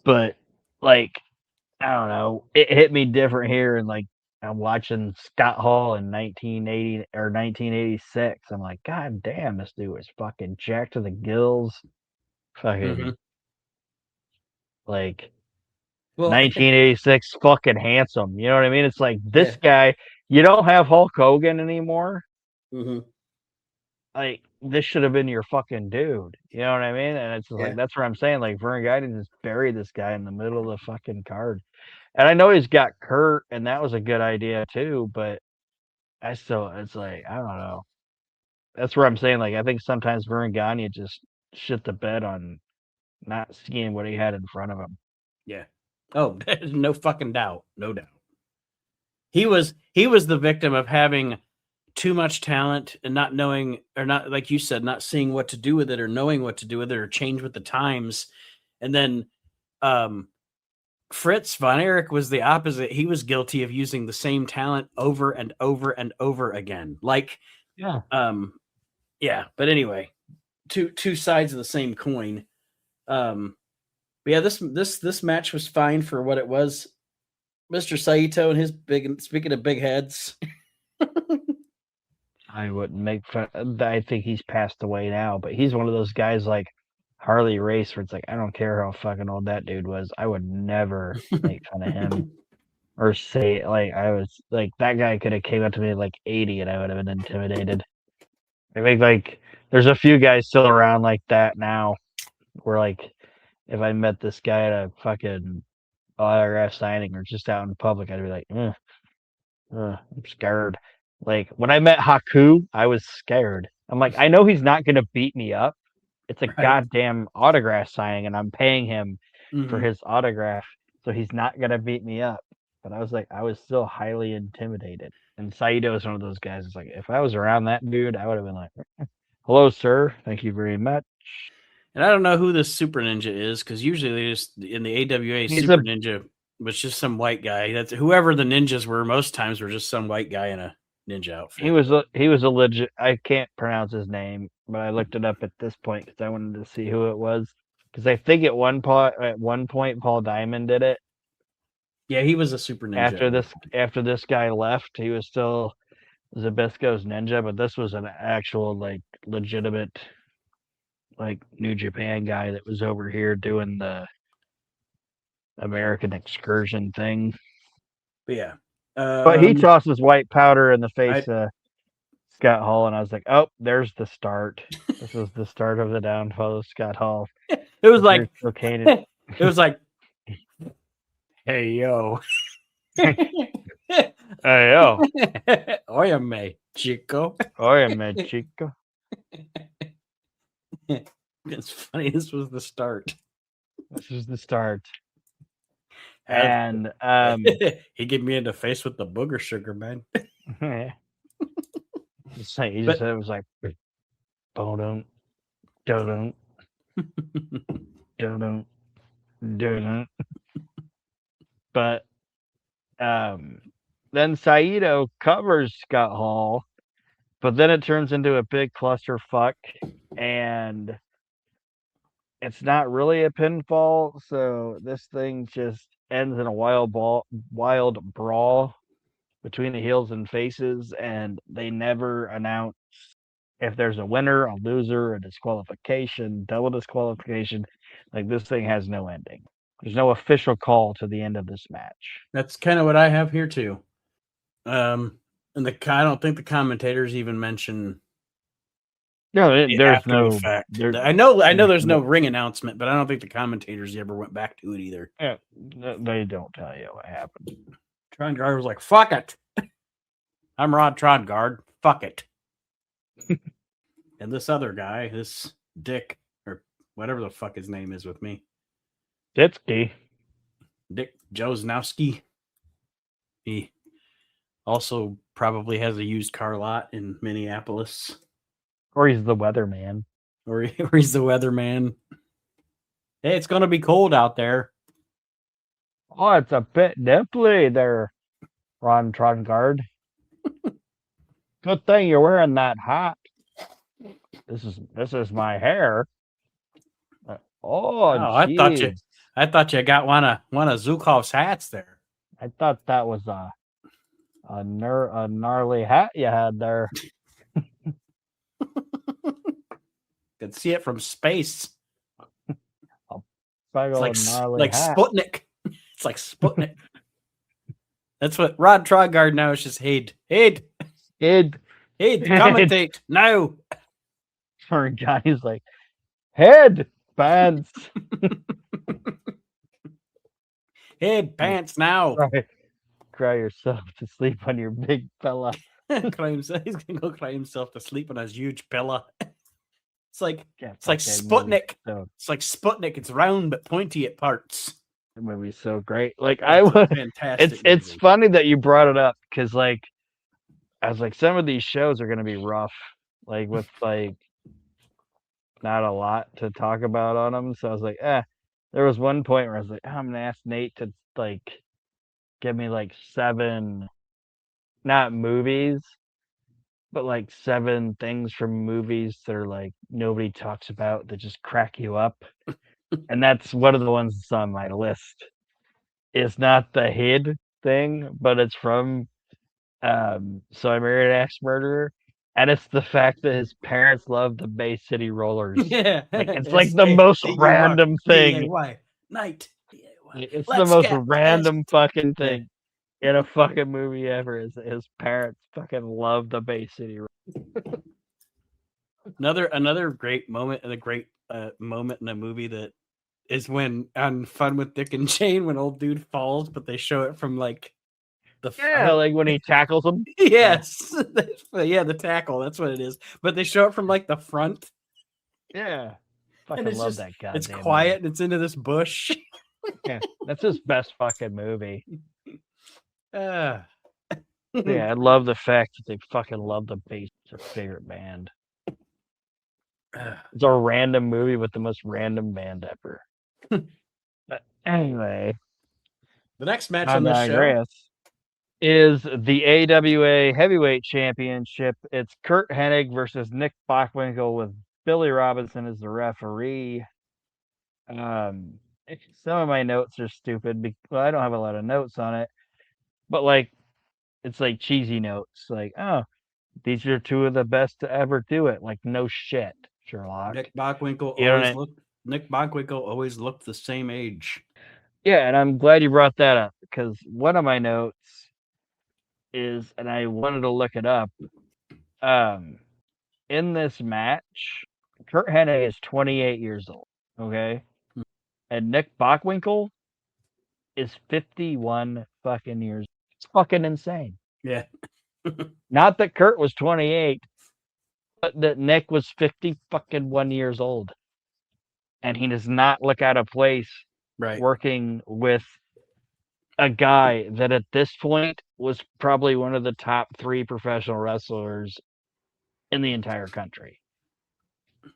But like, I don't know, it hit me different here. And like, I'm watching Scott Hall in 1980 or 1986. I'm like, God damn, this dude was fucking jacked to the gills. Fucking like Well, 1986, fucking handsome. You know what I mean? It's like this yeah. guy. You don't have Hulk Hogan anymore. Mm-hmm. Like this should have been your fucking dude. You know what I mean? And it's just like Yeah. that's what I'm saying. Like Vern Guyton just buried this guy in the middle of the fucking card. And I know he's got Kurt, and that was a good idea too. But it's like I don't know. That's where I'm saying. Like I think sometimes Vern Gagne just shit the bed on not seeing what he had in front of him. Yeah. Oh, no fucking doubt. No doubt. He was the victim of having too much talent and not knowing, or not, like you said, not seeing what to do with it or knowing what to do with it or change with the times. And then Fritz von Erich was the opposite. He was guilty of using the same talent over and over and over again. Like, Yeah. Yeah. But anyway, two sides of the same coin. But yeah, this match was fine for what it was. Mr. Saito and his big. Speaking of big heads, I wouldn't make fun. I think he's passed away now, but he's one of those guys like Harley Race, where it's like I don't care how fucking old that dude was. I would never make fun of him or say like I was like that guy could have came up to me at like 80 and I would have been intimidated. I think like there's a few guys still around like that now, where like if I met this guy at a fucking autograph signing or just out in public, I'd be like, I'm scared. Like when I met Haku, I was scared. I'm like, I know he's not gonna beat me up. It's a right? goddamn autograph signing, and I'm paying him for Mm-hmm. his autograph, so he's not gonna beat me up. But I was like, I was still highly intimidated. And Saito is one of those guys. It's like if I was around that dude, I would have been like, "Hello, sir. Thank you very much." And I don't know who this Super Ninja is because usually they just in the AWA He's Super a Ninja was just some white guy. That's whoever the ninjas were. Most times were just some white guy in a ninja outfit. he was a legit. I can't pronounce his name, but I looked it up at this point because I wanted to see who it was. Because I think at one point Paul Diamond did it. Yeah, he was a Super Ninja. After this guy left, he was still Zabisco's ninja, but this was an actual like legitimate like New Japan guy that was over here doing the American excursion thing. But yeah, But he tosses white powder in the face I of Scott Hall, and I was like, oh, there's the start. This is the start of the downfall of Scott Hall. it was like cocaine. it was like, hey yo, Hey yo, Oyame, chico. oye chico. It's funny. This was the start. This is the start. And he gave me in the face with the booger sugar, man. he just said it was like, don't, don't, don't. But then Saito covers Scott Hall, but then it turns into a big clusterfuck, and it's not really a pinfall. So this thing just ends in a wild brawl. between the heels and faces, and they never announce if there's a winner, a loser, a disqualification, double disqualification. Like, this thing has no ending. There's no official call to the end of this match. That's kind of what I have here too. And I don't think the commentators even mention. No, there's after no the fact. there, I know there's no ring announcement, but I don't think the commentators ever went back to it either. yeah, they don't tell you what happened. Trongard was like, "Fuck it, I'm Rod Trongard. Fuck it." And this other guy, this Dick or whatever the fuck his name is with me, Ditsky. Dick Joznowski. He also probably has a used car lot in Minneapolis. Or he's the weatherman. Or he's the weatherman. Hey, it's going to be cold out there. Oh, it's a bit nipply there, Ron Trongard. Good thing you're wearing that hat. This is my hair. I thought you got one of Zhukov's hats there. I thought that was a gnarly hat you had there. Could see it from space. It's like Sputnik. It's like Sputnik. That's what Rod Trongard now is just Haid, commentate now. Or Johnny's like, head pants. Head pants now. Cry yourself to sleep on your big pillow. He's gonna go cry himself to sleep on his huge pillow. It's like Sputnik. It's like Sputnik. It's round but pointy at parts. The movie's so great. Like, fantastic. It's funny that you brought it up because, like, I was like, some of these shows are gonna be rough, like with like not a lot to talk about on them. So I was like, There was one point where I was like, I'm gonna ask Nate to like give me like 7, not movies, but like 7 things from movies that are like nobody talks about that just crack you up. And that's one of the ones that's on my list. It's not the Hid thing, but it's from So I Married an Axe Murderer. And it's the fact that his parents love the Bay City Rollers. Yeah. It's like the most random thing. Night. It's the most random fucking thing in a fucking movie ever. Is his parents fucking love the Bay City Rollers. Another great moment, moment in a movie that is when on Fun with Dick and Jane when old dude falls, but they show it from like like when he tackles him. Yes, the tackle. That's what it is. But they show it from like the front. Yeah, fucking love that guy. It's quiet and it's into this bush. Yeah, that's his best fucking movie. Yeah, I love the fact that they fucking love the bass. It's their favorite band. It's a random movie with the most random band ever. But anyway, the next match on this show is the AWA Heavyweight Championship. It's Kurt Hennig versus Nick Bockwinkel with Billy Robinson as the referee. Some of my notes are stupid. Well, I don't have a lot of notes on it, but like, it's like cheesy notes. Like, oh, these are 2 of the best to ever do it. Like, no shit, Sherlock. Nick Bockwinkel always looked the same age. Yeah, and I'm glad you brought that up because one of my notes is, and I wanted to look it up. In this match, Kurt Hennig is 28 years old. Okay, and Nick Bockwinkel is 51 fucking years. It's fucking insane. Yeah. Not that Kurt was 28, but that Nick was 50 fucking 1 years old, and he does not look out of place. Right. Working with a guy that at this point was probably one of the top 3 professional wrestlers in the entire country.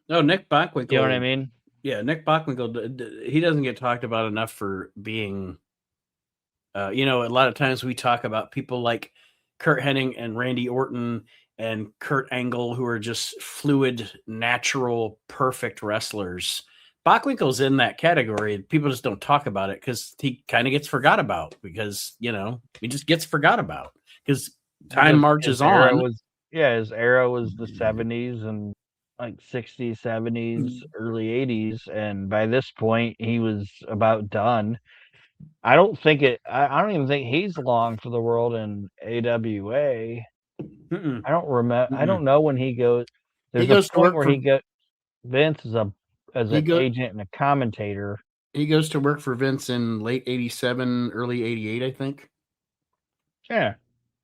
No, Nick Bockwinkel. You know what I mean? Yeah, Nick Bockwinkel, he doesn't get talked about enough for being, a lot of times we talk about people like Kurt Hennig and Randy Orton and Kurt Angle, who are just fluid, natural, perfect wrestlers. Bockwinkel's in that category. People just don't talk about it because he kind of gets forgot about because, he just gets forgot about. because time marches his era on. his era was the 70s and like 60s, 70s, early 80s, and by this point he was about done. I don't even think he's long for the world in AWA. Mm-mm. I don't remember. I Mm-mm. don't know when he goes. There's goes a to point work where for Vince as he an go agent and a commentator. he goes to work for Vince in late '87, early '88, I think. Yeah,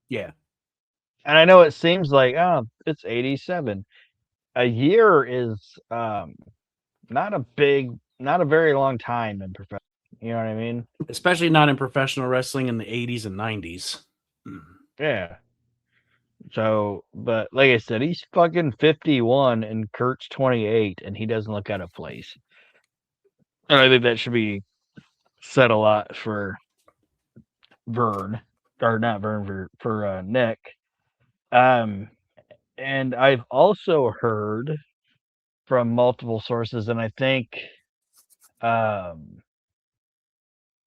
Yeah. and I know it seems like it's 87. A year is not a very long time in professional. You know what I mean? Especially not in professional wrestling in the '80s and '90s. Yeah. So, but like I said, he's fucking 51 and Kurt's 28, and he doesn't look out of place. And I think that should be said a lot for Vern, or not Vern, for Nick. Um, and I've also heard from multiple sources, and I think um,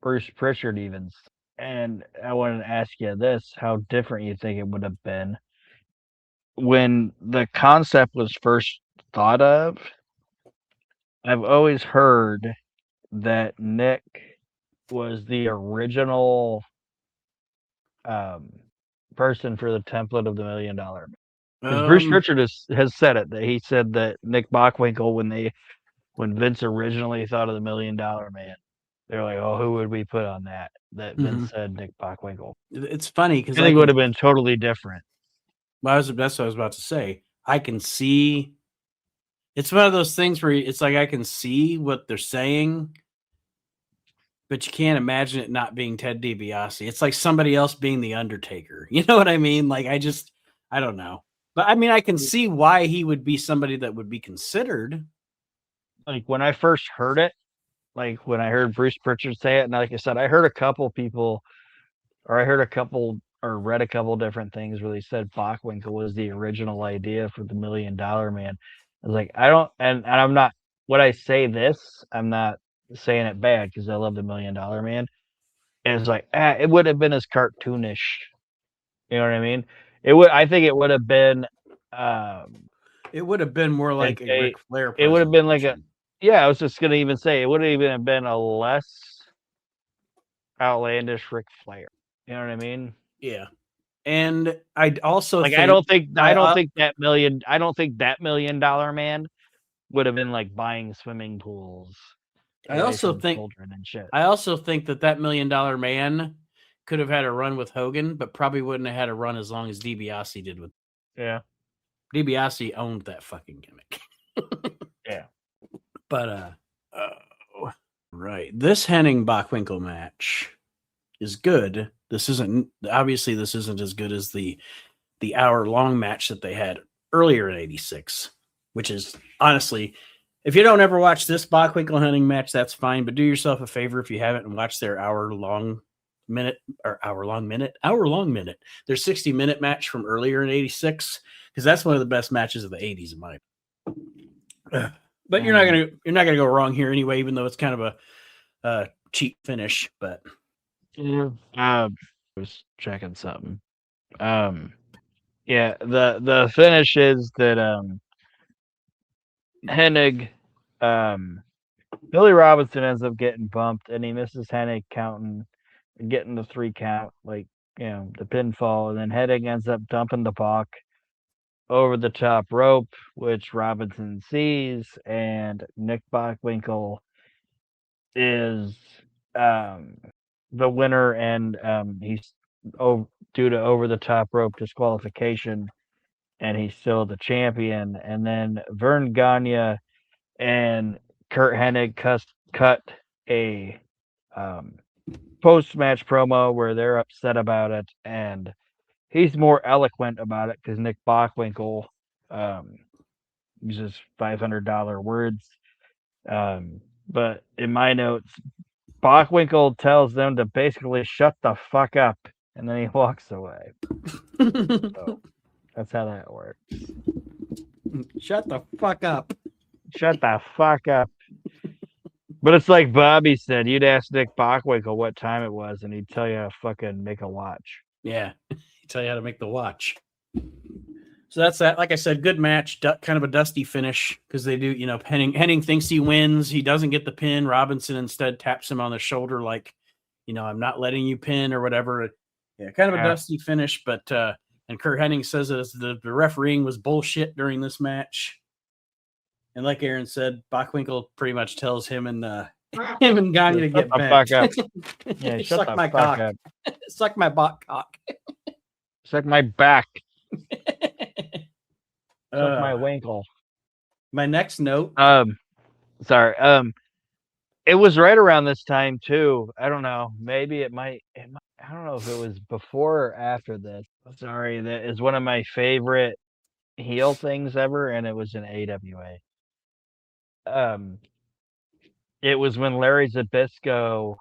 Bruce Pritchard even. And I wanted to ask you this: how different you think it would have been when the concept was first thought of? I've always heard that Nick was the original person for the template of the $1 Million Man. Because Bruce Pritchard has said it, that he said that Nick Bockwinkel, when Vince originally thought of the $1 Million Man, they're like, oh, who would we put on that? That Vince said Nick Bockwinkel. It's funny because I think it would have been totally different. Well, that's what I was about to say. I can see. It's one of those things where it's like I can see what they're saying, but you can't imagine it not being Ted DiBiase. It's like somebody else being the Undertaker. You know what I mean? Like I don't know. But I mean, I can see why he would be somebody that would be considered. Like when I first heard it, like when I heard Bruce Pritchard say it, and like I said, I heard a couple people, or I heard a couple, or read a couple different things where they said Bockwinkel was the original idea for the $1 Million Man. I was like, I don't, and I'm not. When I say this, I'm not saying it bad because I love the $1 Million Man. And it's like, it would have been as cartoonish. You know what I mean? It would. I think it would have been. It would have been more like a Ric Flair. It would have been like a. Yeah, I was just gonna even say it would have even been a less outlandish Ric Flair. You know what I mean? Yeah. And I also like think, I don't think that $1 Million Man would have been like buying swimming pools. I also think children and shit. I also think that $1 Million Man could have had a run with Hogan, but probably wouldn't have had a run as long as DiBiase did with. Yeah. DiBiase owned that fucking gimmick. Yeah. But right. This Hennig Bockwinkel match is good. This isn't as good as the hour-long match that they had earlier in '86, which is honestly, if you don't ever watch this Bockwinkel Hennig match, that's fine. But do yourself a favor if you haven't and watch their hour-long minute, their 60-minute match from earlier in '86, because that's one of the best matches of the '80s in my opinion. But you're not gonna go wrong here anyway, even though it's kind of a cheap finish. But I was checking something. Yeah, the finish is that Hennig, Billy Robinson ends up getting bumped, and he misses Hennig counting, getting the 3 count, like the pinfall, and then Hennig ends up dumping the Bach over the top rope, which Robinson sees, and Nick Bockwinkel is the winner, and he's due to over the top rope disqualification, and he's still the champion. And then Vern Gagne and Kurt Hennig cut a post-match promo where they're upset about it, and he's more eloquent about it because Nick Bockwinkel uses $500 words. But in my notes, Bockwinkel tells them to basically shut the fuck up, and then he walks away. So that's how that works. Shut the fuck up. Shut the fuck up. But it's like Bobby said, you'd ask Nick Bockwinkel what time it was, and he'd tell you to fucking make a watch. Yeah. tell you how to make the watch. So that's that. Like I said, good match. Kind of a dusty finish because they do. Hennig thinks he wins. He doesn't get the pin. Robinson instead taps him on the shoulder, like, I'm not letting you pin or whatever. Yeah, kind of a dusty finish. But and Kurt Hennig says that the refereeing was bullshit during this match. And like Aaron said, Bockwinkel pretty much tells him and Gagne to get back. Yeah, suck my cock. Suck my bot cock. Suck my back. Suck my winkle. My next note. Sorry. It was right around this time too. I don't know. Maybe it might. I don't know if it was before or after this. Sorry, that is one of my favorite heel things ever, and it was in AWA. It was when Larry Zbyszko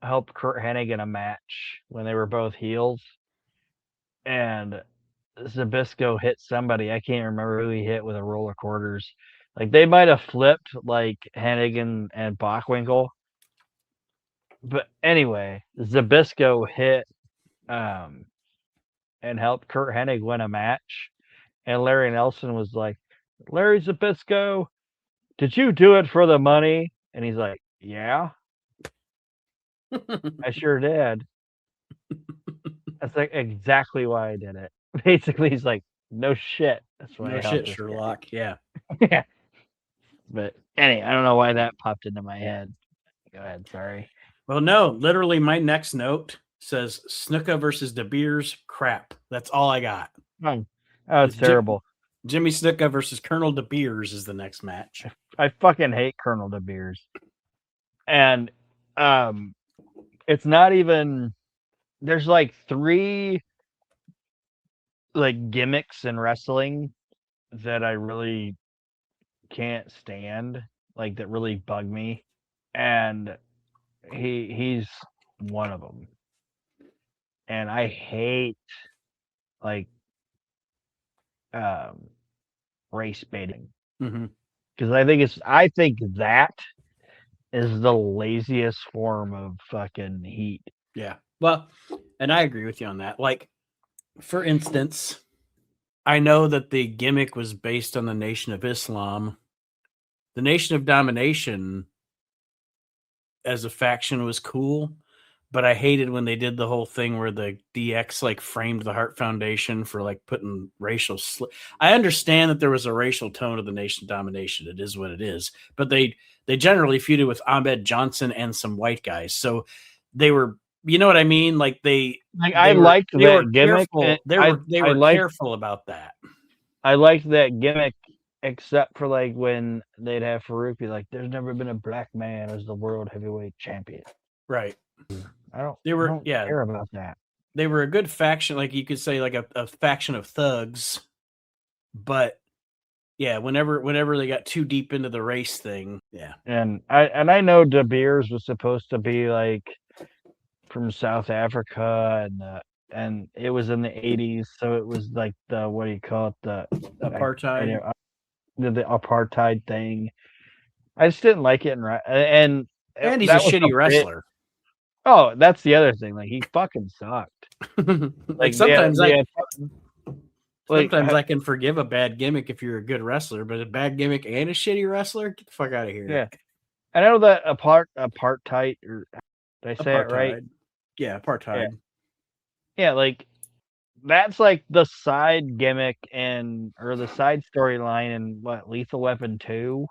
helped Kurt Hennig in a match when they were both heels, and Zbyszko hit somebody. I can't remember who he hit with a roll of quarters. Like they might have flipped like Hennig and Bockwinkel. But anyway, Zbyszko hit and helped Kurt Hennig win a match. And Larry Nelson was like, Larry Zbyszko, did you do it for the money? And he's like, yeah, I sure did. That's like exactly why I did it. Basically, he's like, no shit. That's why. No shit, Sherlock. Guy. Yeah. Yeah. But anyway, I don't know why that popped into my head. Go ahead. Sorry. Well, no, literally my next note says Snuka versus De Beers. Crap. That's all I got. Oh, it's terrible. Jimmy Snuka versus Colonel De Beers is the next match. I fucking hate Colonel De Beers. And it's not even, there's like 3 like gimmicks in wrestling that I really can't stand, like that really bug me. And he's one of them. And I hate like race baiting. Because I think that is the laziest form of fucking heat. Yeah. Well, and I agree with you on that. Like, for instance, I know that the gimmick was based on the Nation of Islam. The Nation of Domination as a faction was cool, but I hated when they did the whole thing where the DX like framed the Hart Foundation for like putting racial I understand that there was a racial tone of the Nation of Domination. It is what it is. But they generally feuded with Ahmed Johnson and some white guys. So they were, you know what I mean? Like I liked that gimmick. They were careful about that. I liked that gimmick, except for like when they'd have Farouk be like, "There's never been a black man as the world heavyweight champion." Right. I don't yeah, care about that. They were a good faction, like you could say, like a faction of thugs. But yeah, whenever they got too deep into the race thing, yeah. And I know De Beers was supposed to be like from South Africa, and it was in the 80s, so it was like the, what do you call it, the apartheid, the apartheid thing. I just didn't like it, and he's a shitty wrestler. Oh, that's the other thing. Like, he fucking sucked. Like sometimes I can forgive a bad gimmick if you're a good wrestler, but a bad gimmick and a shitty wrestler, get the fuck out of here. Yeah, I know that apartheid, or did I say it right? Yeah, apartheid. Yeah, like that's like the side gimmick or the side storyline in what, Lethal Weapon 2.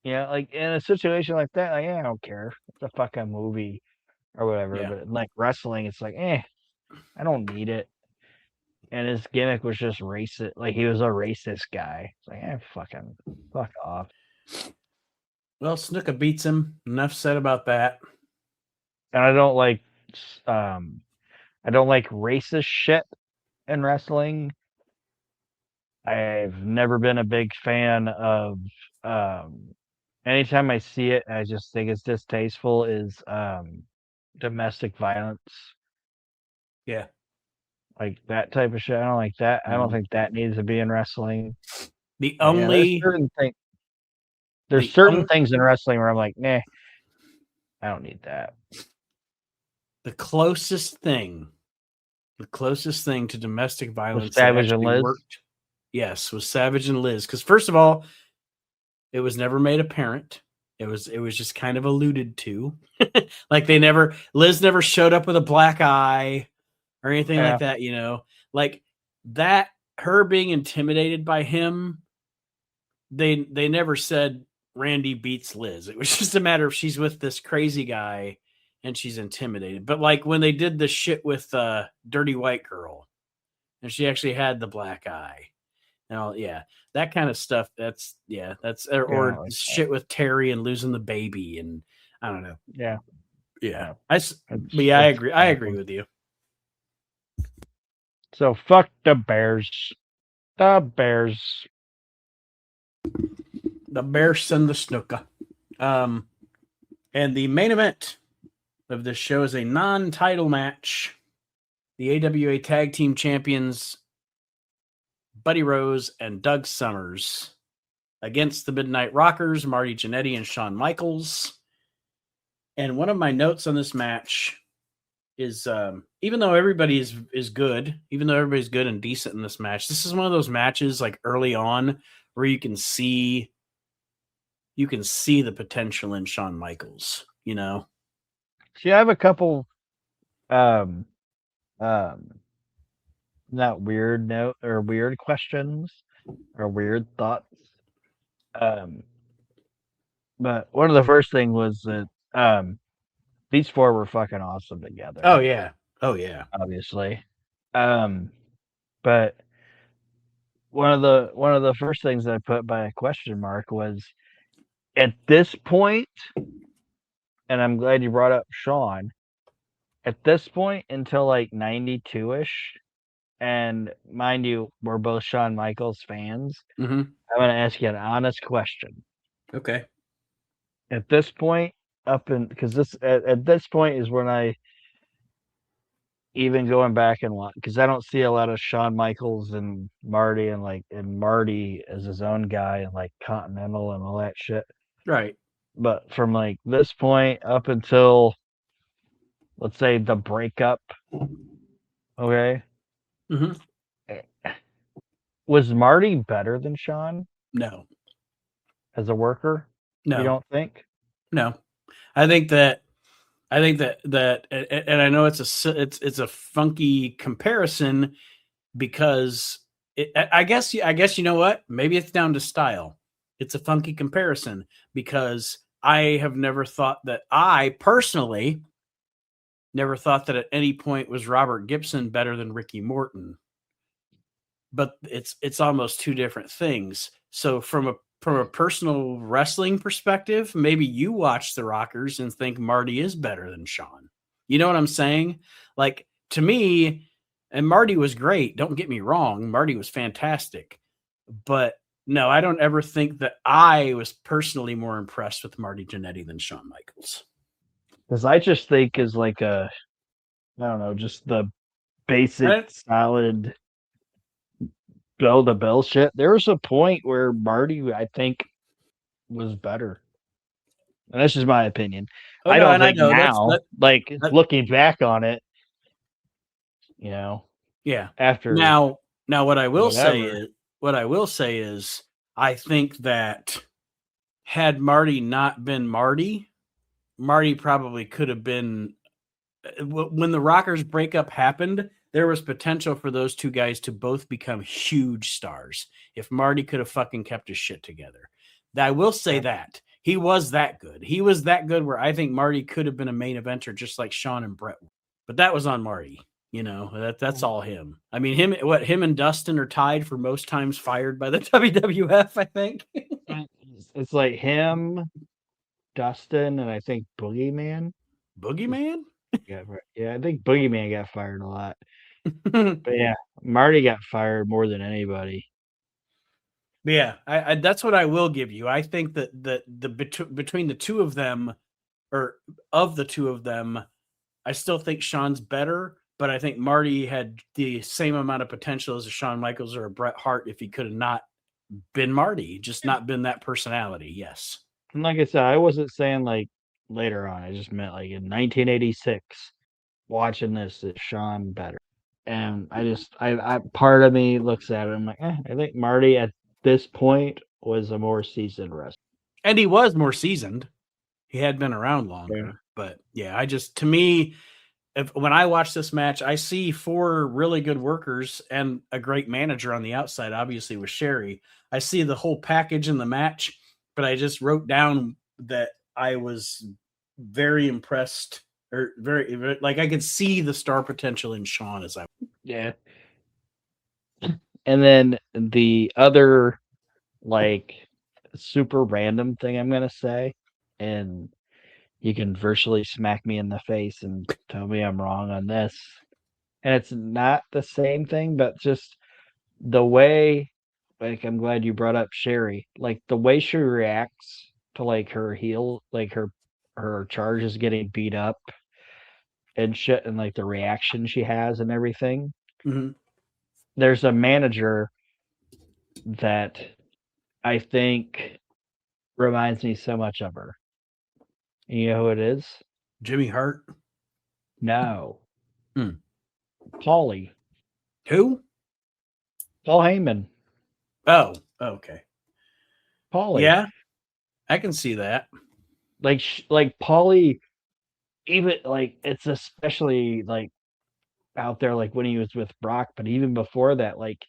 Yeah, like in a situation like that, like, I don't care. It's a fucking movie or whatever. Yeah. But like wrestling, it's like, I don't need it. And his gimmick was just racist. Like, he was a racist guy. It's like, fuck off. Well, Snuka beats him. Enough said about that. And I don't like racist shit in wrestling. I've never been a big fan of anytime I see it, I just think it's distasteful, is domestic violence. Yeah. Like that type of shit. I don't like that. I don't think that needs to be in wrestling. There's certain things in wrestling where I'm like, nah, I don't need that. The closest thing to domestic violence that Savage and actually Liz? worked, yes, was Savage and Liz. Because first of all, it was never made apparent. It was just kind of alluded to. Like Liz never showed up with a black eye or anything like that, Like that, her being intimidated by him, they never said Randy beats Liz. It was just a matter of she's with this crazy guy and she's intimidated. But like when they did the shit with Dirty White Girl and she actually had the black eye and all, that kind of stuff. That's or like shit with Terry and losing the baby and I don't know. Yeah. I agree. I agree with you. So fuck the Bears. The Bears. The Bears and the Snooker. And the main event of this show is a non-title match. The AWA Tag Team Champions Buddy Rose and Doug Summers against the Midnight Rockers, Marty Jannetty and Shawn Michaels. And one of my notes on this match is even though everybody is good, even though everybody's good and decent in this match, this is one of those matches like early on where you can see the potential in Shawn Michaels, See, I have a couple not weird note or weird questions or weird thoughts. But one of the first thing was that these four were fucking awesome together. Oh yeah. Obviously. But one of the first things that I put by a question mark was at this point, and I'm glad you brought up Shawn, at this point until like 92-ish, and mind you, we're both Shawn Michaels fans. Mm-hmm. I'm going to ask you an honest question. Okay. At this point, because at this point is when I even going back and watch, because I don't see a lot of Shawn Michaels and Marty and Marty as his own guy and like Continental and all that shit. Right. But from like this point up until let's say the breakup, okay. Mm-hmm. Was Marty better than Shawn? No. As a worker? No. You don't think? No. I think that and I know it's a funky comparison because I guess you know what? Maybe it's down to style. It's a funky comparison because I have never thought that I personally never thought that at any point was Robert Gibson better than Ricky Morton. But it's almost two different things. So from a personal wrestling perspective, maybe you watch the Rockers and think Marty is better than Shawn. You know what I'm saying? Like to me, and Marty was great. Don't get me wrong. Marty was fantastic. But no, I don't ever think that I was personally more impressed with Marty Jannetty than Shawn Michaels. Because I just think is like I don't know, just the basic solid bell to bell shit. There was a point where Marty, I think, was better. And that's just my opinion. I don't think now, looking back on it, yeah. After now, what I will say is, I think that had Marty not been Marty probably could have been. When the Rockers breakup happened, there was potential for those two guys to both become huge stars if Marty could have fucking kept his shit together. I will say that. He was that good. He was that good where I think Marty could have been a main eventer just like Shawn and Brett. But that was on Marty. That's all him. I mean, him and Dustin are tied for most times fired by the WWF, I think. It's like him, Dustin, and I think Boogeyman. Boogeyman? Yeah, I think Boogeyman got fired a lot. But yeah, Marty got fired more than anybody. But yeah, I that's what I will give you. I think that between the two of them, or of the two of them, I still think Shawn's better, but I think Marty had the same amount of potential as a Shawn Michaels or a Bret Hart if he could have not been Marty, just not been that personality. Yes. And like I said, I wasn't saying like later on. I just meant like in 1986. watching this is Sean better. And I part of me looks at it. I'm like, I think Marty at this point was a more seasoned wrestler. And he was more seasoned. He had been around longer. Yeah. But yeah, to me, when I watch this match, I see 4 really good workers and a great manager on the outside, obviously with Sherry. I see the whole package in the match, but I just wrote down that I was very impressed, or very like I could see the star potential in Sean as I. Yeah. And then the other like super random thing I'm gonna say, and you can virtually smack me in the face and tell me I'm wrong on this. And it's not the same thing, but just the way, like, I'm glad you brought up Sherry. Like the way she reacts to like her heel, like her charges getting beat up and shit, and like the reaction she has and everything. Mm-hmm. There's a manager that I think reminds me so much of her. You know who it is? Jimmy Hart. No. Hmm. Paulie. Who? Paul Heyman. Oh, okay. Paulie. Yeah, I can see that. Like Paulie, even like it's especially like out there like when he was with Brock, but even before that, like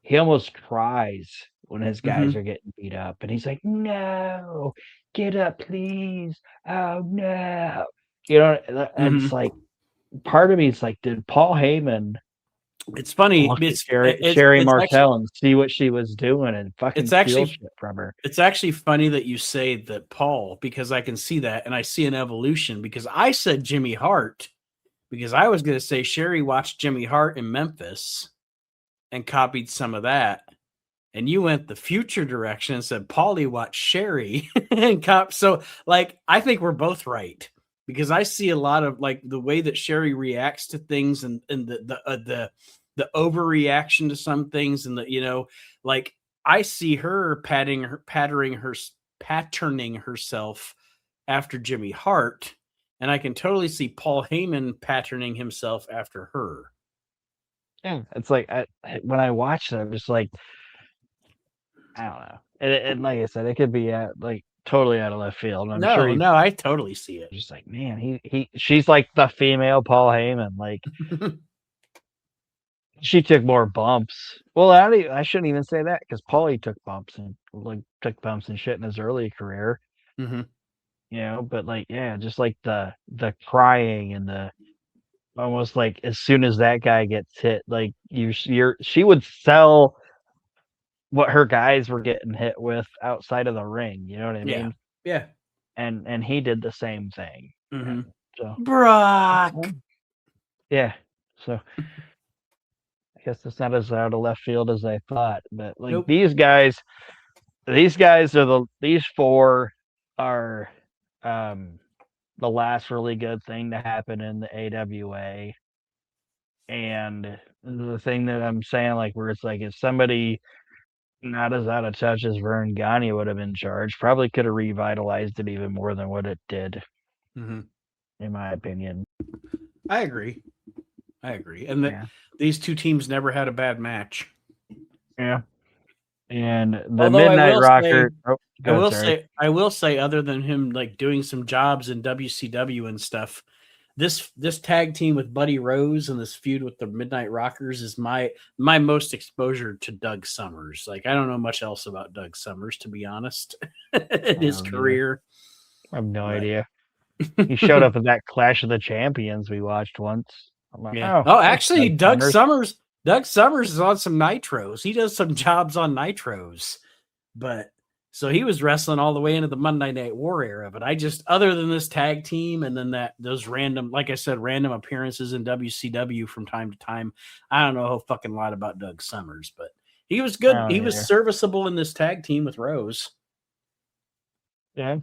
he almost cries when his guys are getting beat up, and he's like, "No, get up, please! Oh no!" You know, and it's like part of me is like, did Paul Heyman? It's funny. Look It's at Sherry Martel and see what she was doing and fucking steal shit from her. It's actually funny that you say that Paul, because I can see that, and I see an evolution, because I said Jimmy Hart because I was going to say Sherry watched Jimmy Hart in Memphis and copied some of that. And you went the future direction and said Paulie watched Sherry and cop. So like, I think we're both right, because I see a lot of like the way that Sherry reacts to things, and the overreaction to some things, and like I see her patterning herself after Jimmy Hart, and I can totally see Paul Heyman patterning himself after her. Yeah, it's like when I watch it, I'm just like, I don't know. And like I said, it could be like totally out of left field. I'm sure No, I totally see it. Just like, man, she's like the female Paul Heyman. Like she took more bumps. Well, I shouldn't even say that, because Paulie took bumps and shit in his early career. Mm-hmm. You know, but like, yeah, just like the crying and the almost like as soon as that guy gets hit, like she would sell what her guys were getting hit with outside of the ring. You know what I mean? Yeah. And he did the same thing. Mm-hmm. So Brock. Yeah. So I guess it's not as out of left field as I thought. But like Nope. these guys are these 4 are the last really good thing to happen in the AWA. And the thing that I'm saying, like, where it's like if somebody not as out of touch as Vern Gagne would have been charged, probably could have revitalized it even more than what it did. Mm-hmm. In my opinion. I agree. And these two teams never had a bad match. Yeah. And the Midnight Rocker. I will say, other than him like doing some jobs in WCW and stuff, this tag team with Buddy Rose and this feud with the Midnight Rockers is my most exposure to Doug Summers. Like, I don't know much else about Doug Summers, to be honest, in his career. I have no idea. He showed up at that Clash of the Champions we watched once. I'm like, actually, Doug Summers is on some Nitros. He does some jobs on Nitros, but so he was wrestling all the way into the Monday Night War era. But I just, other than this tag team and then those random, like I said, random appearances in WCW from time to time, I don't know a fucking lot about Doug Summers, but he was good. He was serviceable in this tag team with Rose. Yeah.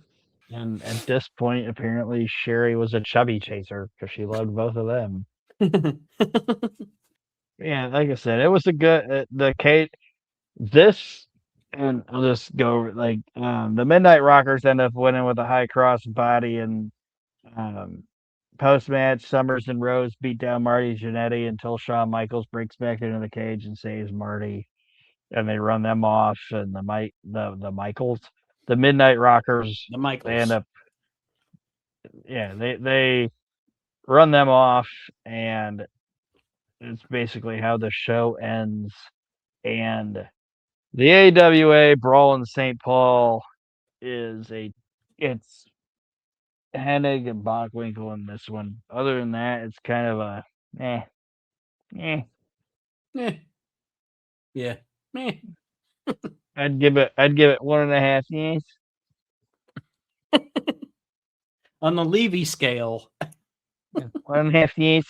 And at this point, apparently, Sherry was a chubby chaser because she loved both of them. Yeah, like I said, it was a good and I'll just go like the Midnight Rockers end up winning with a high cross body, and Post-match, Summers and Rose beat down Marty Jannetty until Shawn Michaels breaks back into the cage and saves Marty. And they run them off, and the Michaels, the Midnight Rockers, The Michaels. they end up, they run them off, and it's basically how the show ends. And the AWA Brawl in St. Paul it's Hennig and Bockwinkel in this one. Other than that, it's kind of a Yeah. Meh. I'd give it 1.5 yes. On the Levy scale. 1.5 yes.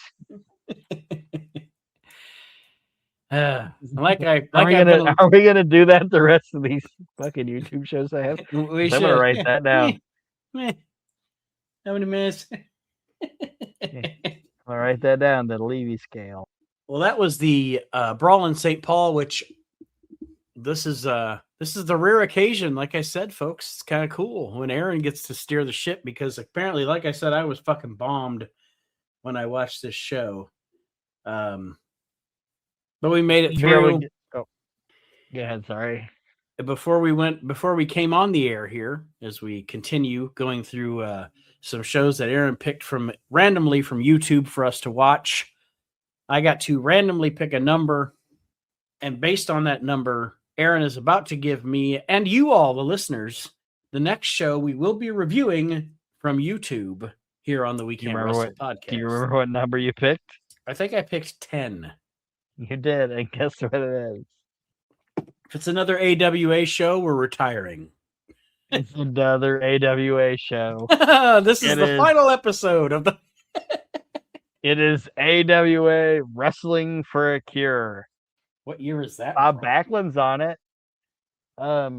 Are we gonna do that the rest of these fucking YouTube shows I have? I'm gonna write that down. How many minutes? I'll write that down, the Levy scale. Well, that was the Brawl in St. Paul, which this is the rare occasion. Like I said, folks, it's kind of cool when Aaron gets to steer the ship, because apparently, like I said, I was fucking bombed when I watched this show. But we made it through. Go ahead, sorry. Before we came on the air here, as we continue going through some shows that Aaron picked randomly from YouTube for us to watch, I got to randomly pick a number, and based on that number, Aaron is about to give me and you all, the listeners, the next show we will be reviewing from YouTube here on the We Can't Wrestle podcast. Do you remember what number you picked? I think I picked 10. You did, and guess what it is? If it's another AWA show, we're retiring. It's another AWA show. This is the final episode of the... It is AWA Wrestling for a Cure. What year is that? Bob Backlund's on it. I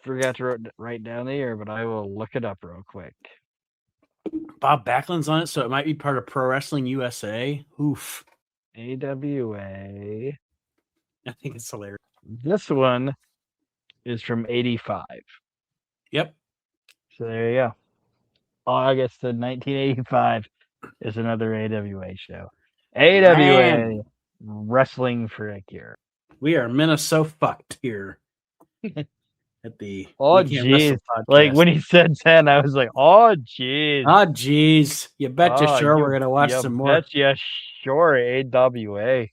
forgot to write down the year, but I will look it up real quick. Bob Backlund's on it, so it might be part of Pro Wrestling USA. Oof. AWA. I think it's hilarious. This one is from 85. Yep. So there you go. August of 1985 is another AWA show. AWA Wrestling for a Cure. We are Minnesota fucked here. At the jeez. Like when he said 10, I was like, oh jeez. Oh jeez. You betcha we're gonna watch some more. Betcha sure, AWA.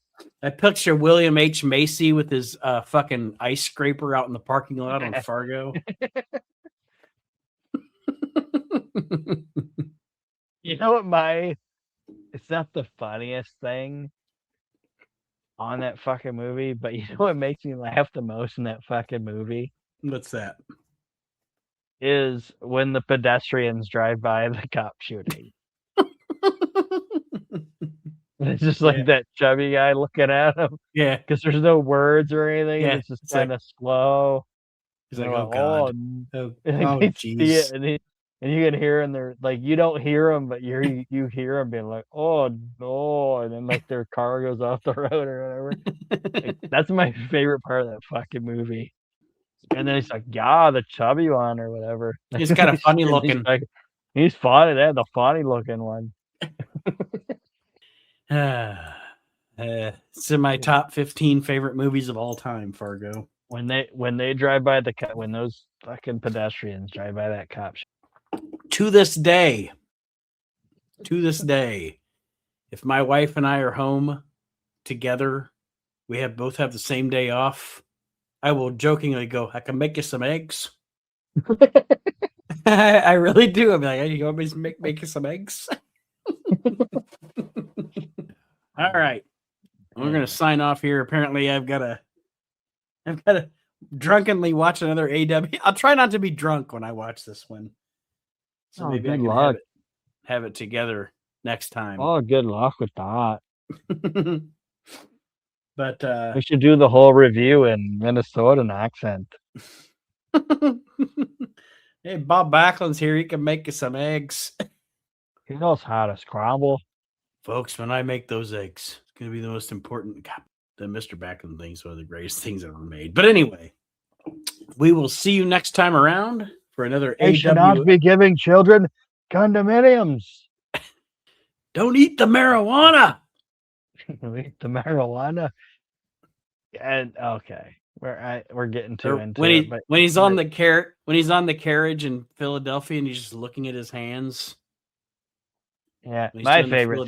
I picture William H. Macy with his fucking ice scraper out in the parking lot on Fargo. You know what it's not the funniest thing on that fucking movie, but you know what makes me laugh the most in that fucking movie? What's that? Is when the pedestrians drive by the cop shooting. It's just like that chubby guy looking at him. Yeah. Because there's no words or anything. Yeah. It's just kind of slow. He's like, oh, God. Oh, jeez. And you can hear them. They're like, you don't hear them, but you hear them being like, oh, no. And then like their car goes off the road or whatever. Like, that's my favorite part of that fucking movie. And then he's like, yeah, the chubby one or whatever. He's kind of funny looking. He's funny. They had the funny looking one. It's in my top 15 favorite movies of all time, Fargo. When they drive by when those fucking pedestrians drive by that cop shop. To this day, if my wife and I are home together, we both have the same day off, I will jokingly go, I can make you some eggs. I really do. I'm like, you want me to make you some eggs? All right. We're going to sign off here. Apparently, I've got to drunkenly watch another AW. I'll try not to be drunk when I watch this one. So maybe I can have it together next time. Oh, good luck with that. But we should do the whole review in Minnesotan accent. Hey, Bob Backlund's here. He can make you some eggs. He knows how to scramble. Folks, when I make those eggs, it's going to be the most important. God, the Mr. Backlund thing is one of the greatest things ever made. But anyway, we will see you next time around for another They should not be giving children condominiums. Don't eat the marijuana. Eat the marijuana. And okay, we're getting too into when it. But when he's on the carriage in Philadelphia and he's just looking at his hands. Yeah, My favorite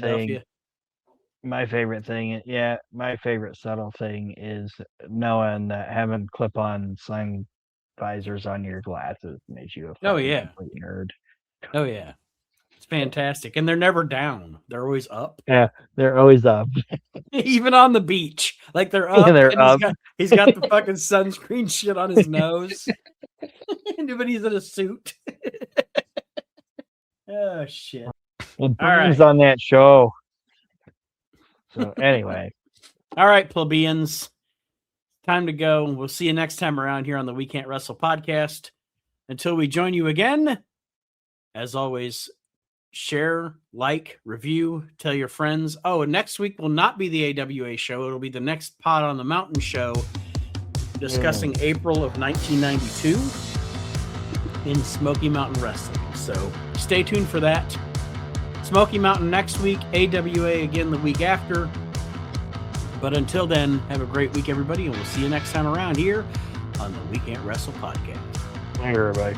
subtle thing is knowing that having clip-on sun visors on your glasses makes you a complete nerd. Oh yeah, it's fantastic, and they're never down; they're always up. Yeah, they're always up, even on the beach. Like they're up. They're and up. He's got the fucking sunscreen shit on his nose, but he's in a suit. Oh shit! Well, Dean's on that show. So anyway, all right, plebeians, time to go. We'll see you next time around here on the We Can't Wrestle podcast. Until we join you again, as always, share, like, review, tell your friends. Oh, and next week will not be the AWA show. It'll be the next Pod on the Mountain show discussing April of 1992 in Smoky Mountain Wrestling. So stay tuned for that. Smoky Mountain next week, AWA again the week after. But until then, have a great week, everybody, and we'll see you next time around here on the We Can't Wrestle podcast. Bye, everybody.